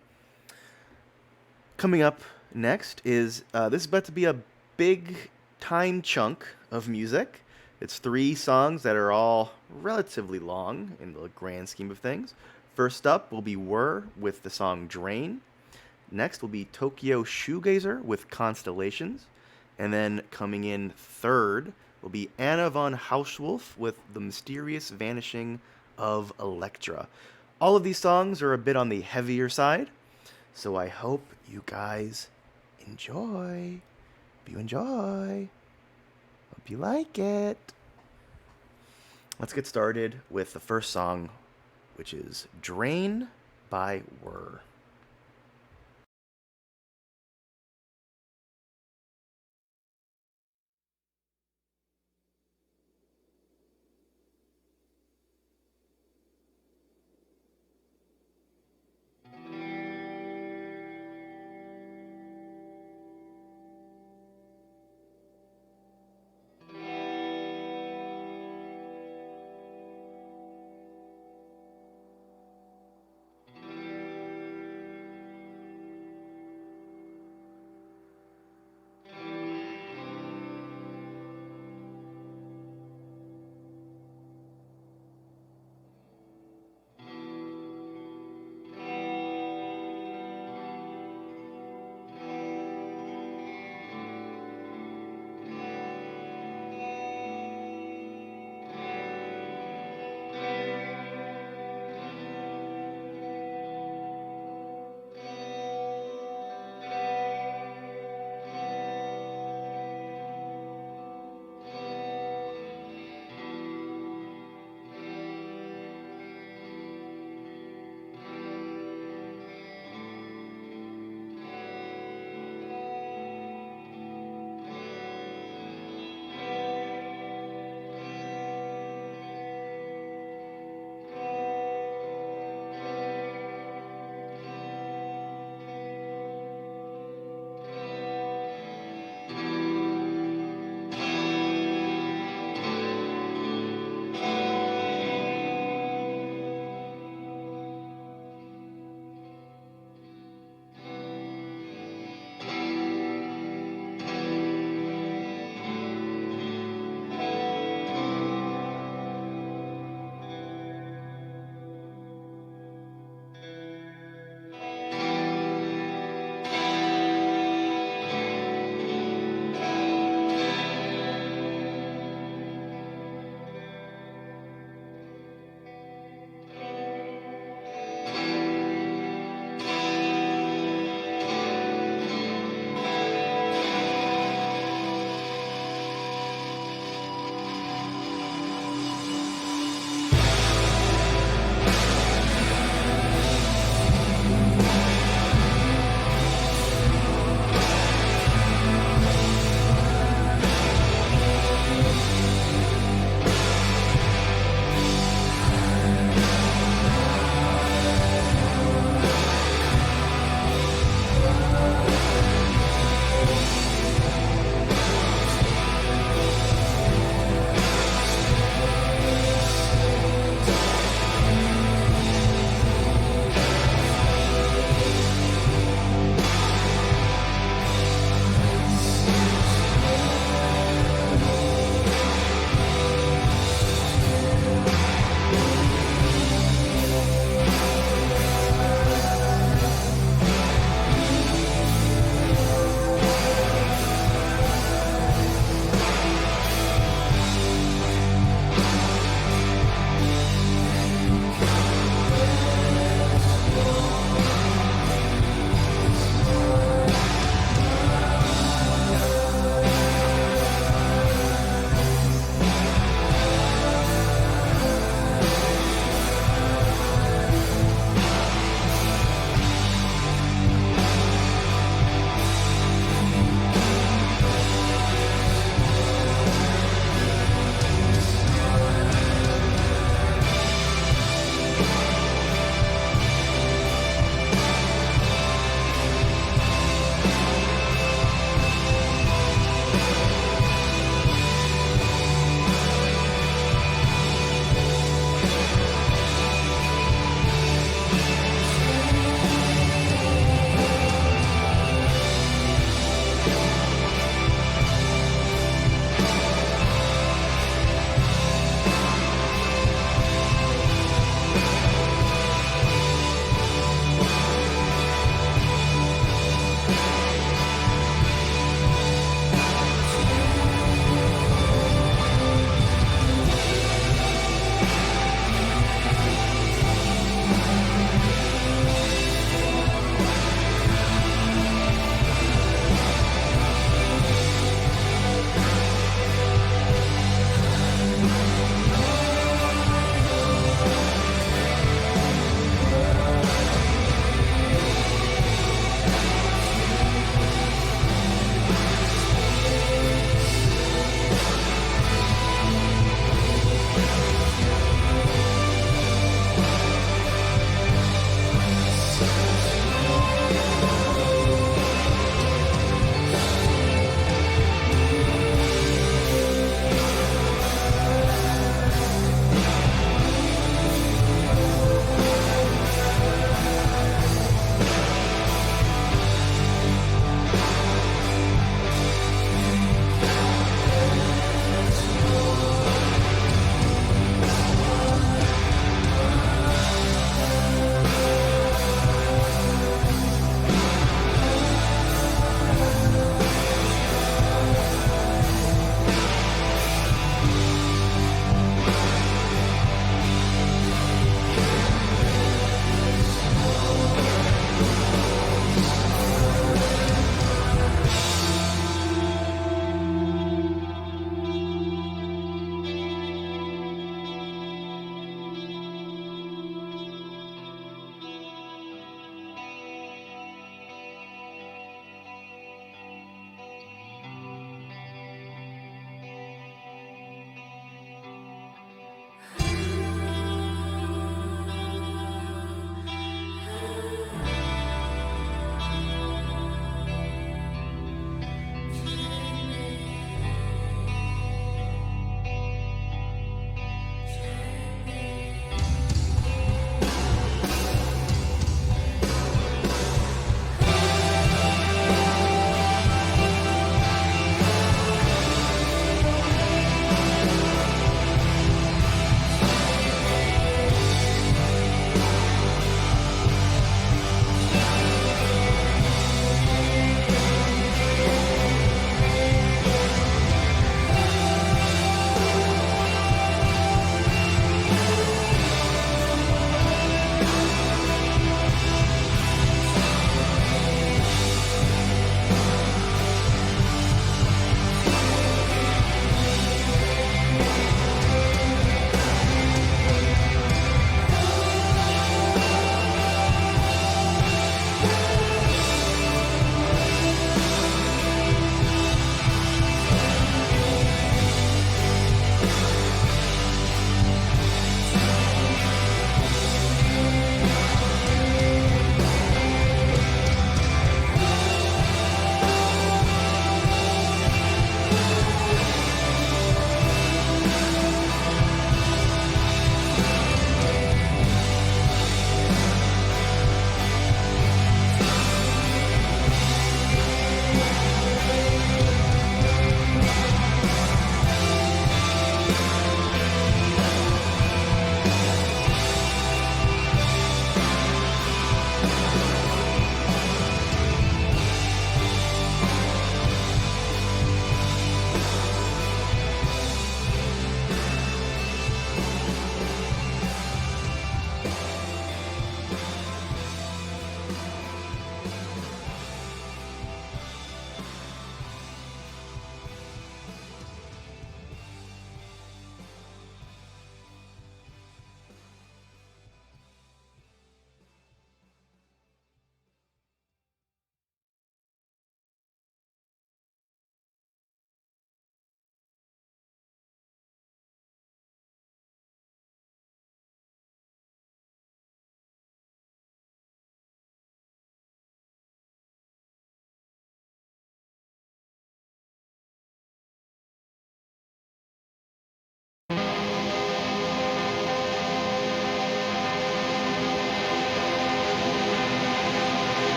Coming up next is, this is about to be a big time chunk of music. It's 3 songs that are all relatively long in the grand scheme of things. First up will be Whir with the song Drain. Next will be Tokyo Shoegazer with Constellations. And then coming in third will be Anna von Hauswolf with The Mysterious Vanishing of Electra. All of these songs are a bit on the heavier side, so I hope you guys enjoy. Hope you enjoy. Hope you like it. Let's get started with the first song, which is Drain by Whir.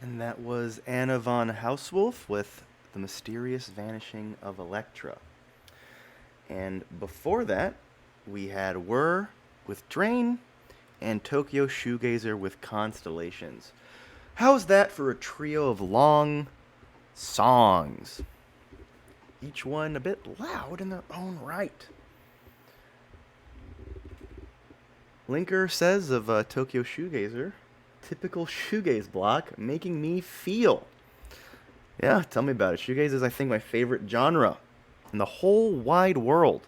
And that was Anna von Hauswolf with The Mysterious Vanishing of Electra. And before that, we had Whir with Drain and Tokyo Shoegazer with Constellations. How's that for a trio of long songs? Each one a bit loud in their own right. Linker says of Tokyo Shoegazer, typical shoegaze block, making me feel. Yeah, tell me about it. Shoegaze is, I think, my favorite genre in the whole wide world.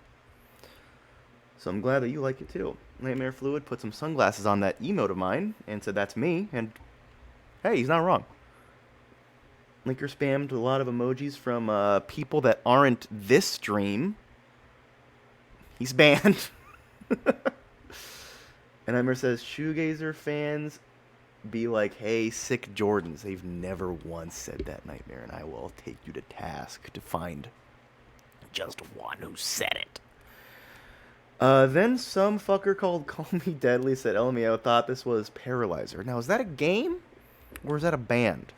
So I'm glad that you like it too. Nightmare Fluid put some sunglasses on that emote of mine and said that's me, and hey, he's not wrong. Linker spammed a lot of emojis from people that aren't this stream. He's banned. And Nightmare says, Shoegazer fans be like, hey, sick Jordans. They've never once said that, Nightmare, and I will take you to task to find just one who said it. Then some fucker called Call Me Deadly said LMAO thought this was Paralyzer. Now, is that a game? Or is that a band?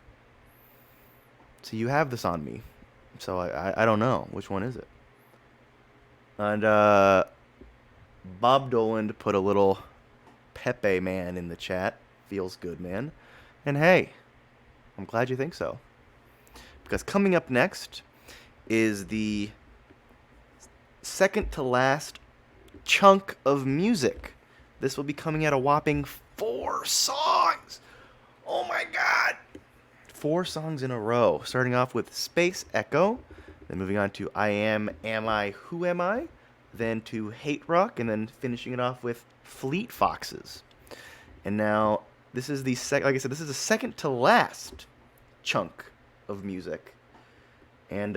So you have this on me. So I don't know. Which one is it? And Bob Doland put a little Pepe man in the chat. Feels good, man. And hey, I'm glad you think so. Because coming up next is the second to last chunk of music. This will be coming at a whopping 4 songs. Oh my god. 4 songs in a row. Starting off with Space Echo, then moving on to I Am I, Who Am I, then to Hate Rock, and then finishing it off with Fleet Foxes. And now this is the like I said, this is the second to last chunk of music. And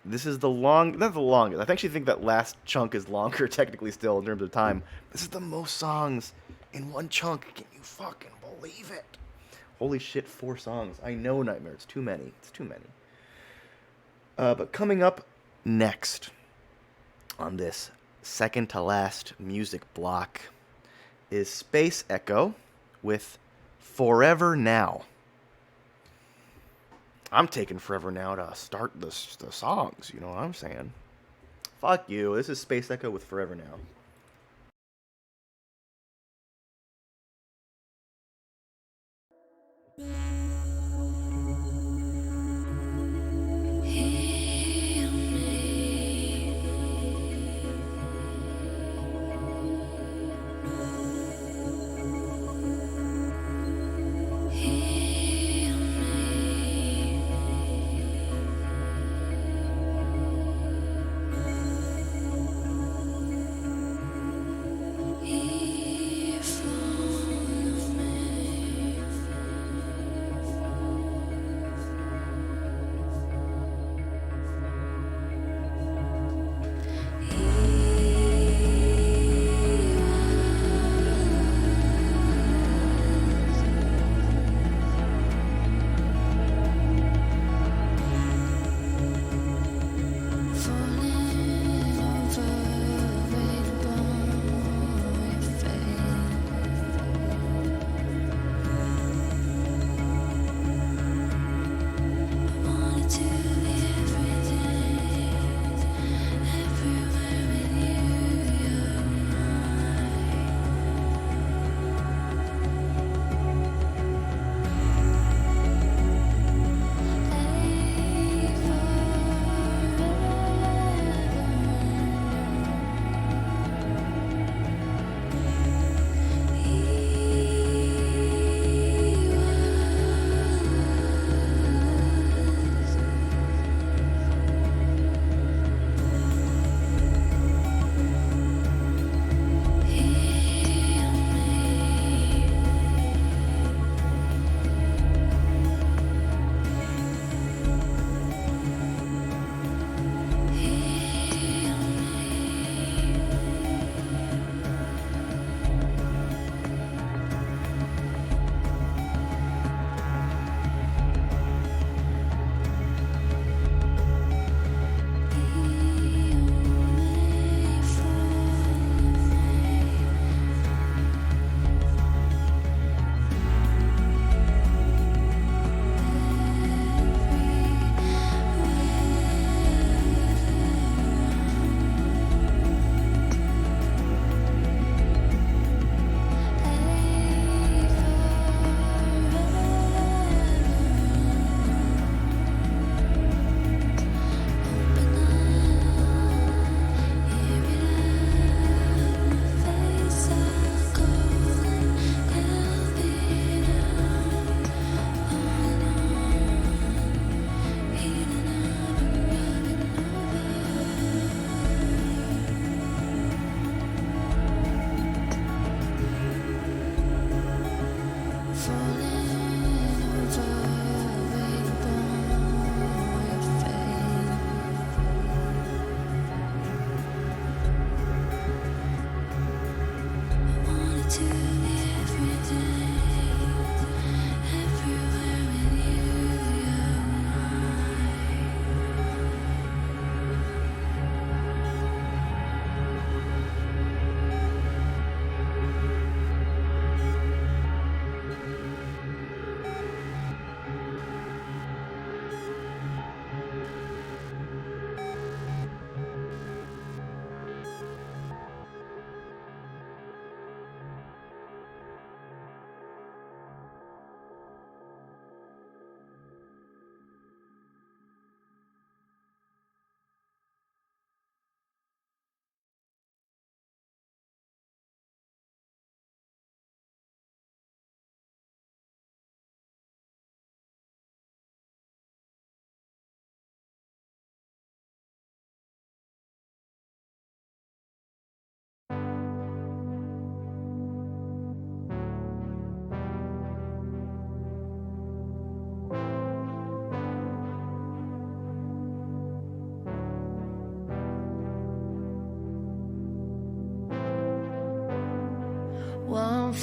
this is not the longest. I actually think that last chunk is longer technically still in terms of time. This is the most songs in one chunk. Can you fucking believe it? Holy shit, 4 songs. I know, Nightmare. It's too many. It's too many. But coming up next on this second to last music block is Space Echo with Forever Now. I'm taking forever now to start the songs, you know what I'm saying? Fuck you. This is Space Echo with Forever Now.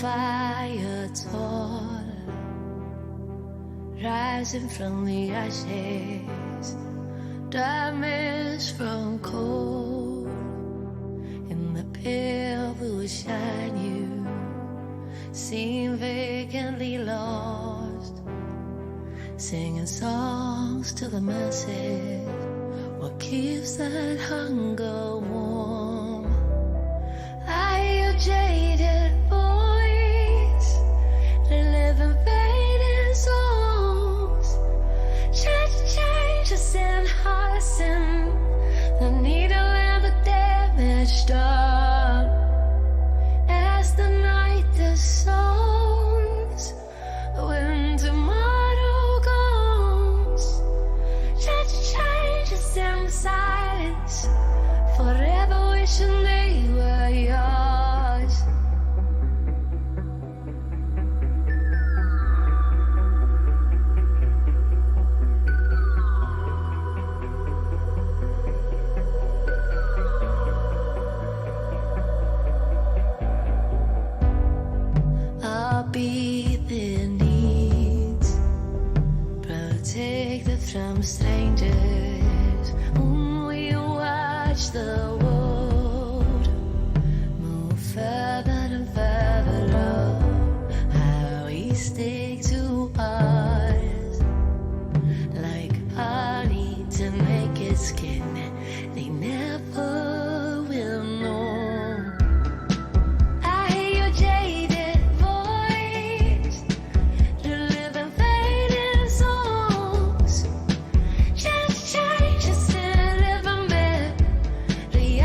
fire tall, rising from the ashes, damaged from cold. In the pale blue shine, you seem vacantly lost, singing songs to the masses. What keeps that hunger warm? Are you jaded voice, living fading songs? Changes in hearts and the needle and the damage done. As the night dissolves, when tomorrow comes, changes in silence, forever wishing they were yours. I'll be their needs, protected from strangers. When we watch the world move further and further up, how we stick to ours like honey to naked skin. They never will know. I hear your jaded voice, delivering fading songs. Changes in living bed, the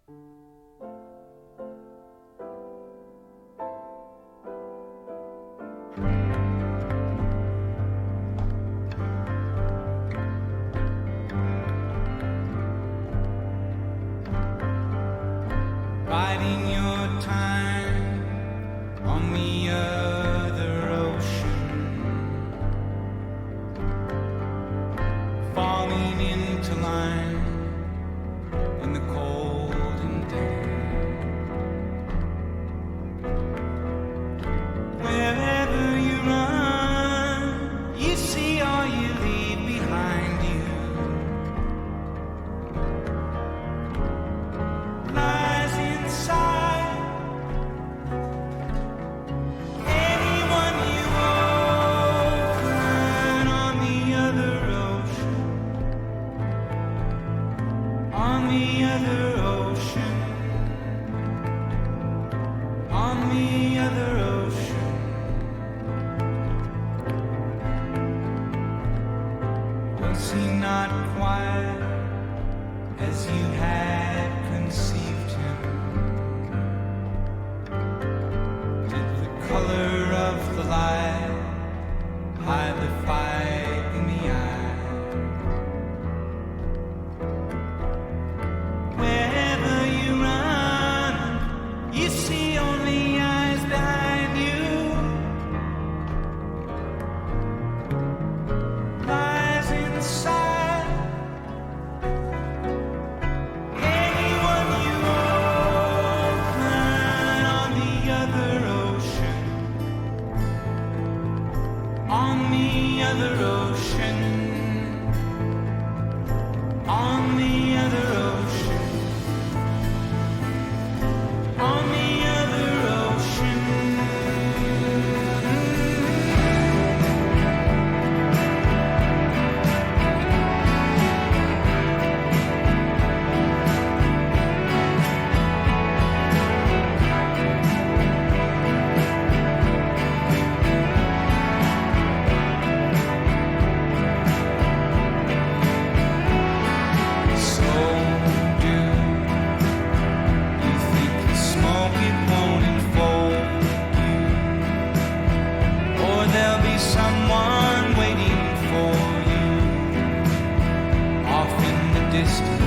Biding your time on the other ocean, falling into line in the cold and damp. Wherever you run, you see all you leave behind you. Lies inside anyone you open on the other ocean, on the other ocean, on the other ocean. Was he not quiet as you had conceived him? Did the color of the light hide the fight in the eye? Wherever you run, you see only eyes behind you. Lies inside anyone you open on the other ocean, on the other ocean, on the other ocean, on the other ocean. So do you think the smoke it won't enfold you, or there'll be someone waiting for you off in the distance?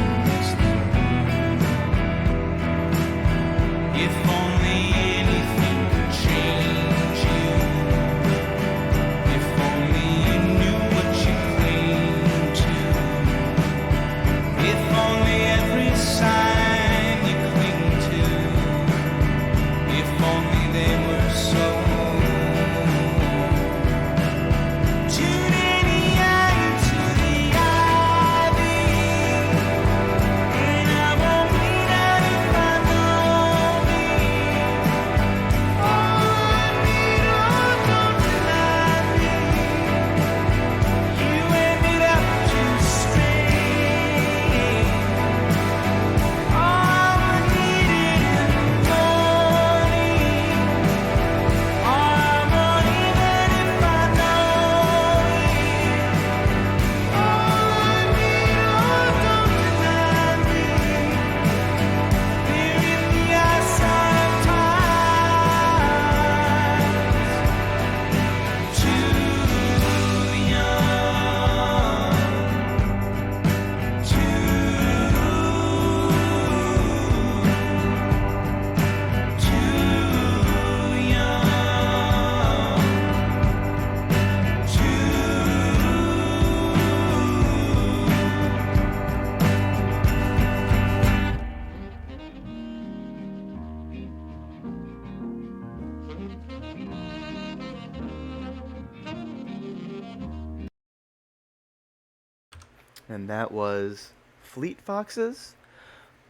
If only anything could change you, if only you knew what you cling to, if only every sign you cling to, if only they were so. Tune in the eye to the ivy, and I won't bleed out if I know me. Oh, don't deny me. You ended up too straight. All I needed and wanting, all I want even if I know it. All I need, don't deny me. We're in the eyesight of times, too And that was Fleet Foxes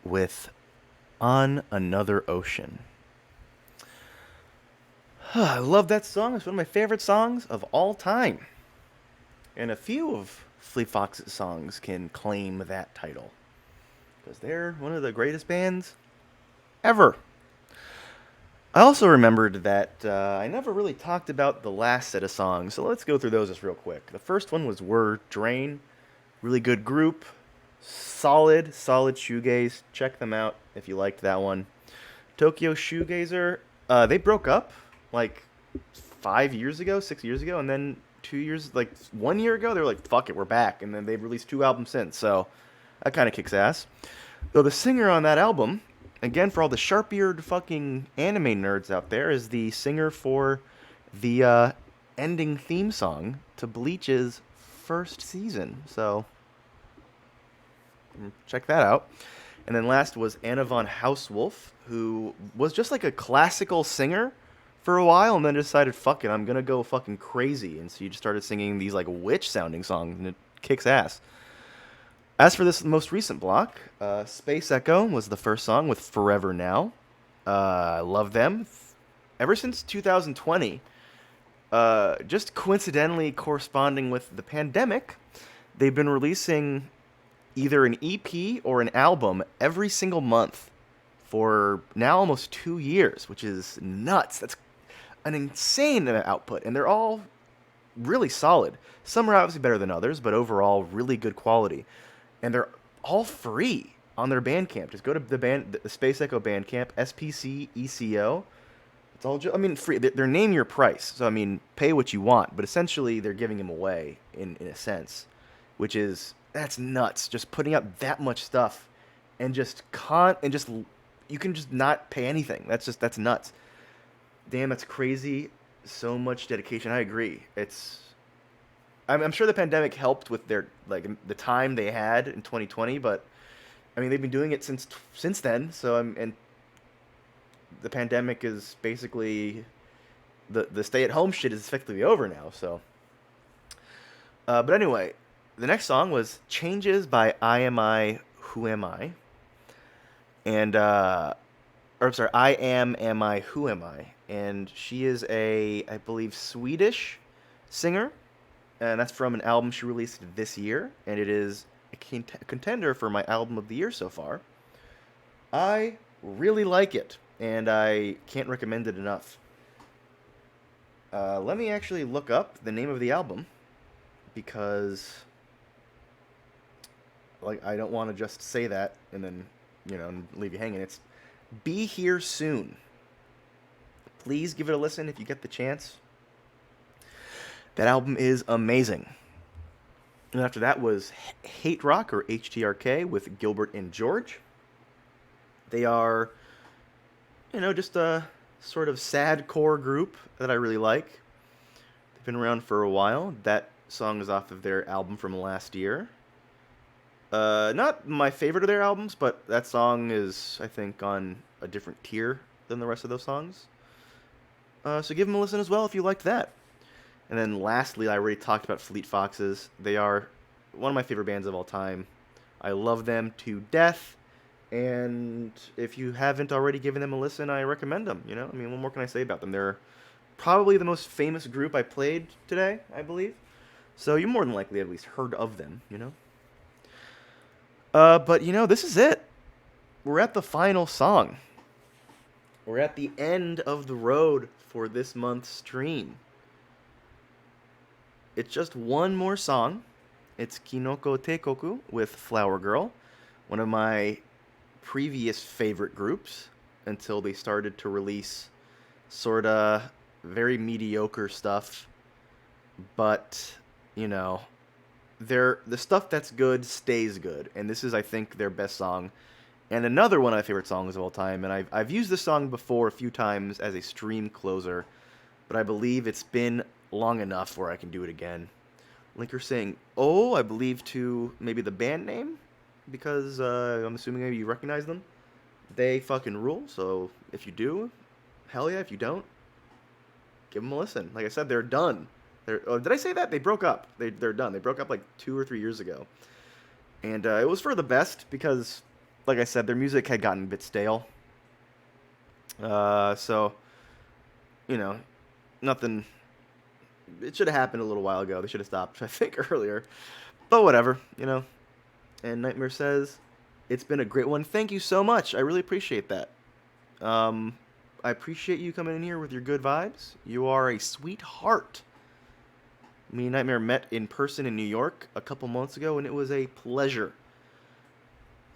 with On Another Ocean. I love that song. It's one of my favorite songs of all time. And a few of Fleet Foxes' songs can claim that title, because they're one of the greatest bands ever. I also remembered that I never really talked about the last set of songs, so let's go through those just real quick. The first one was Were Drain. Really good group. Solid, solid shoegaze. Check them out if you liked that one. Tokyo Shoegazer, they broke up like 5 years ago, 6 years ago, and then 2 years, like 1 year ago, they were like, "Fuck it, we're back," and then they've released two albums since. So that kind of kicks ass. Though the singer on that album, again for all the sharp-eared fucking anime nerds out there, is the singer for the ending theme song to Bleach's first season. So check that out. And then last was Anna von Hauswolf, who was just like a classical singer for a while and then decided, fuck it, I'm gonna go fucking crazy. And so you just started singing these like witch sounding songs, and it kicks ass. As for this most recent block, Space Echo was the first song with Forever Now. I love them. Ever since 2020, just coincidentally corresponding with the pandemic, they've been releasing either an EP or an album every single month for now almost 2 years, which is nuts. That's an insane output, and they're all really solid. Some are obviously better than others, but overall really good quality. And they're all free on their Bandcamp. Just go to the Space Echo Bandcamp, SPCECO. It's all I mean, free. They're name your price. So I mean, pay what you want, but essentially they're giving them away in a sense, which is that's nuts. Just putting out that much stuff and just you can just not pay anything. That's nuts. Damn, that's crazy. So much dedication. I agree. I'm sure the pandemic helped with their like the time they had in 2020, but I mean they've been doing it since then. So and the pandemic is basically the stay at home shit is effectively over now. So, but anyway, the next song was "Changes" by I Am I Who Am I, and or I'm sorry, Am I Who Am I, and she is I believe Swedish singer, and that's from an album she released this year, and it is a contender for my album of the year so far. I really like it, and I can't recommend it enough. Let me actually look up the name of the album because, like, I don't want to just say that and then leave you hanging. It's "Be Here Soon." Please give it a listen if you get the chance. That album is amazing. And after that was Hate Rock, or HTRK, with Gilbert and George. They are, just a sort of sad core group that I really like. They've been around for a while. That song is off of their album from last year. Not my favorite of their albums, but that song is, I think, on a different tier than the rest of those songs. So give them a listen as well if you liked that. And then lastly, I already talked about Fleet Foxes. They are one of my favorite bands of all time. I love them to death. And if you haven't already given them a listen, I recommend them. I mean, what more can I say about them? They're probably the most famous group I played today, I believe. So you more than likely at least heard of them, But, this is it. We're at the final song. We're at the end of the road for this month's stream. It's just one more song. It's Kinoko Teikoku with Flower Girl, one of my previous favorite groups until they started to release sorta very mediocre stuff. But, the stuff that's good stays good, and this is, I think, their best song. And another one of my favorite songs of all time, and I've used this song before a few times as a stream closer, but I believe it's been long enough where I can do it again. Linker saying, "Oh," I believe to maybe the band name, because I'm assuming maybe you recognize them. They fucking rule, so if you do, hell yeah. If you don't, give them a listen. Like I said, they're done. Did I say that? They broke up. They're done. They broke up like 2 or 3 years ago. And it was for the best because, like I said, their music had gotten a bit stale. So, nothing. It should have happened a little while ago. They should have stopped, I think, earlier. But whatever, And Nightmare says, "It's been a great one. Thank you so much. I really appreciate that. I appreciate you coming in here with your good vibes. You are a sweetheart." Me and Nightmare met in person in New York a couple months ago, and it was a pleasure.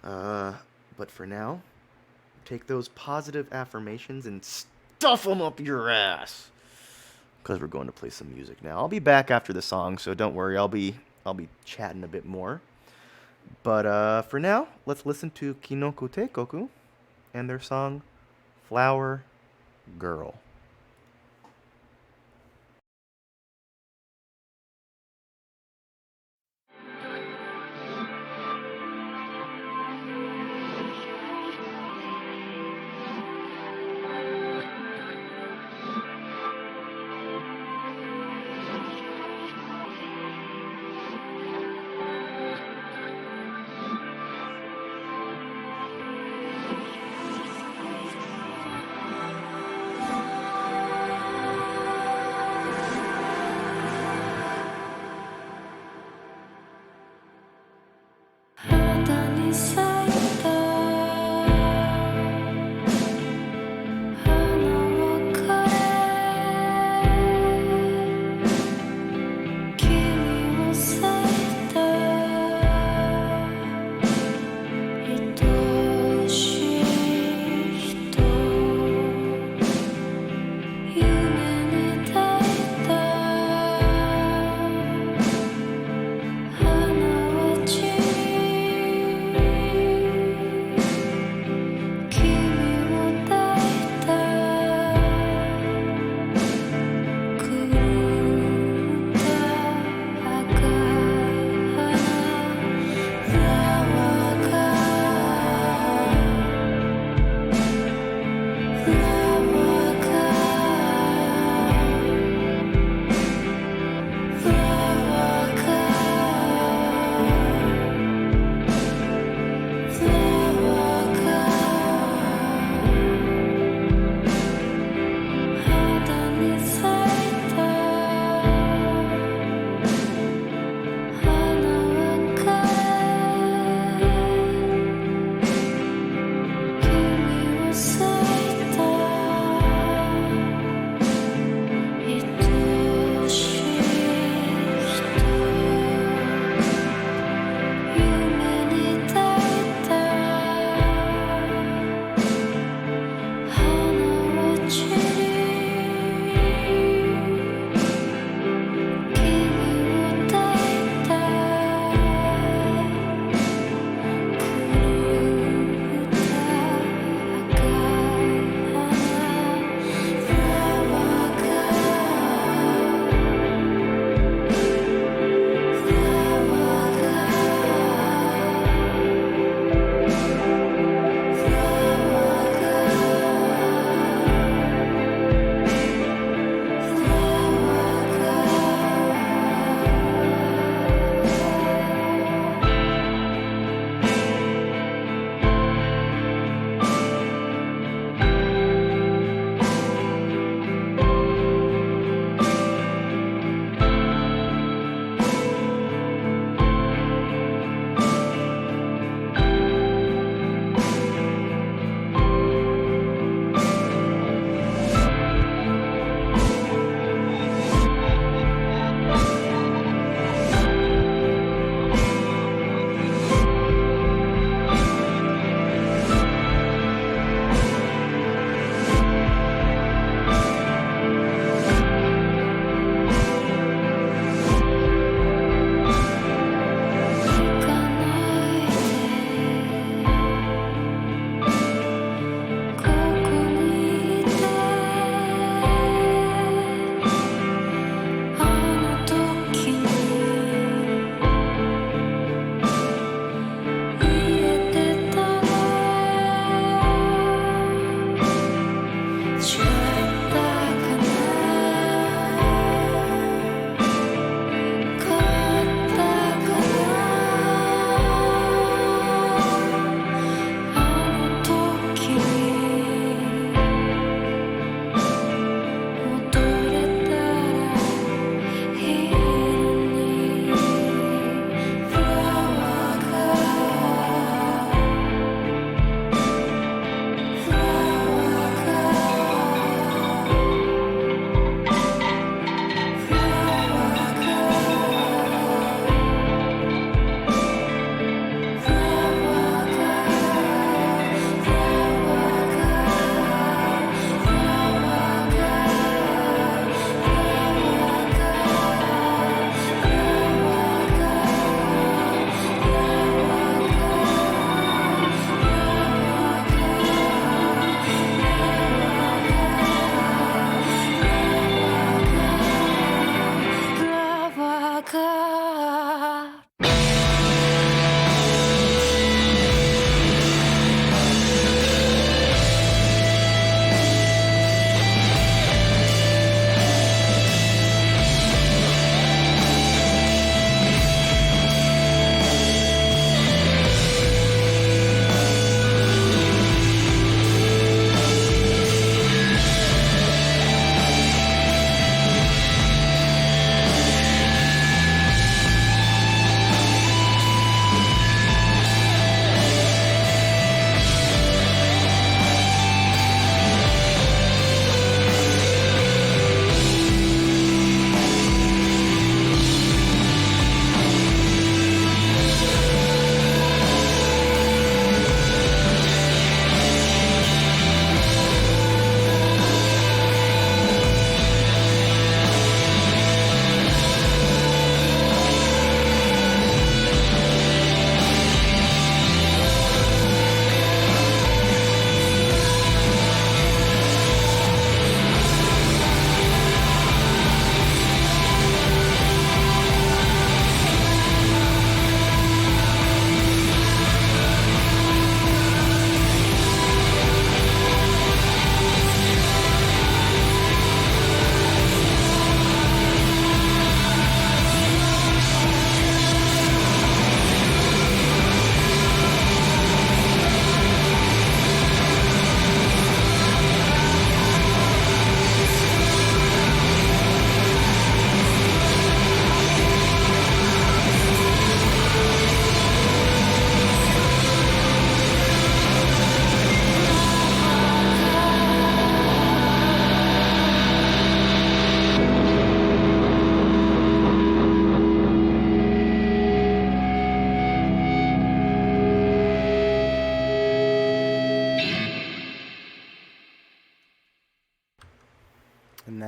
But for now, take those positive affirmations and stuff them up your ass. Because we're going to play some music now. I'll be back after the song, so don't worry. I'll be chatting a bit more. But for now, let's listen to Kinoku Teikoku and their song Flower Girl.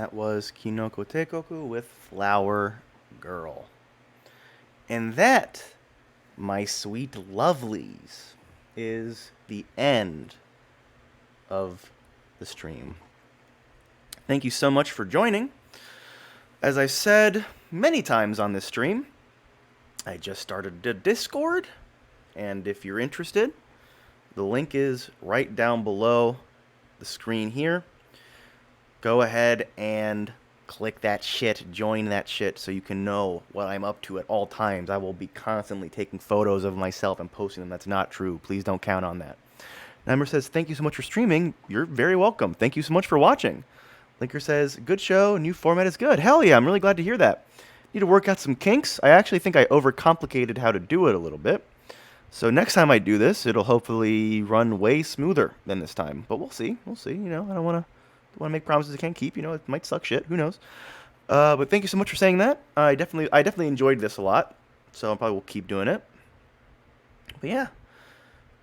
That was Kinoko Teikoku with Flower Girl. And that, my sweet lovelies, is the end of the stream. Thank you so much for joining. As I said many times on this stream, I just started a Discord, and if you're interested, the link is right down below the screen here. Go ahead and click that shit, join that shit, so you can know what I'm up to at all times. I will be constantly taking photos of myself and posting them. That's not true. Please don't count on that. Number says, thank you so much for streaming. You're very welcome. Thank you so much for watching. Linker says, good show. New format is good. Hell yeah, I'm really glad to hear that. Need to work out some kinks. I actually think I overcomplicated how to do it a little bit. So next time I do this, it'll hopefully run way smoother than this time. But we'll see. We'll see. You know, I don't want to make promises I can't keep. You know, it might suck shit. Who knows? But thank you so much for saying that. I definitely enjoyed this a lot. So I probably will keep doing it. But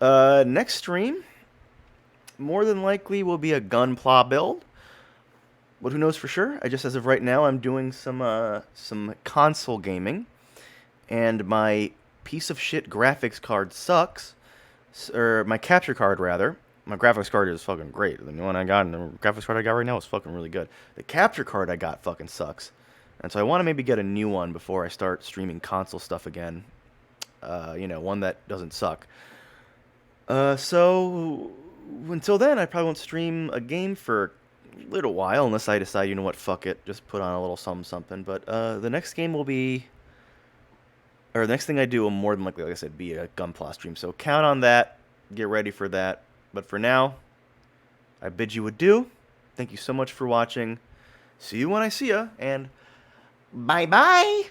yeah. Next stream, more than likely, will be a Gunpla build. But who knows for sure? As of right now, I'm doing some console gaming, and my piece of shit graphics card sucks, or my capture card rather. My graphics card is fucking great. The new one I got, and the graphics card I got right now is fucking really good. The capture card I got fucking sucks, and so I want to maybe get a new one before I start streaming console stuff again. You know, one that doesn't suck. So until then, I probably won't stream a game for little while unless I decide, you know what, fuck it, just put on a little something. But the next game will be, or the next thing I do will more than likely, like I said, be a Gunpla stream. So count on that. Get ready for that. But for now, I bid you adieu. Thank you so much for watching. See you when I see ya, and bye bye.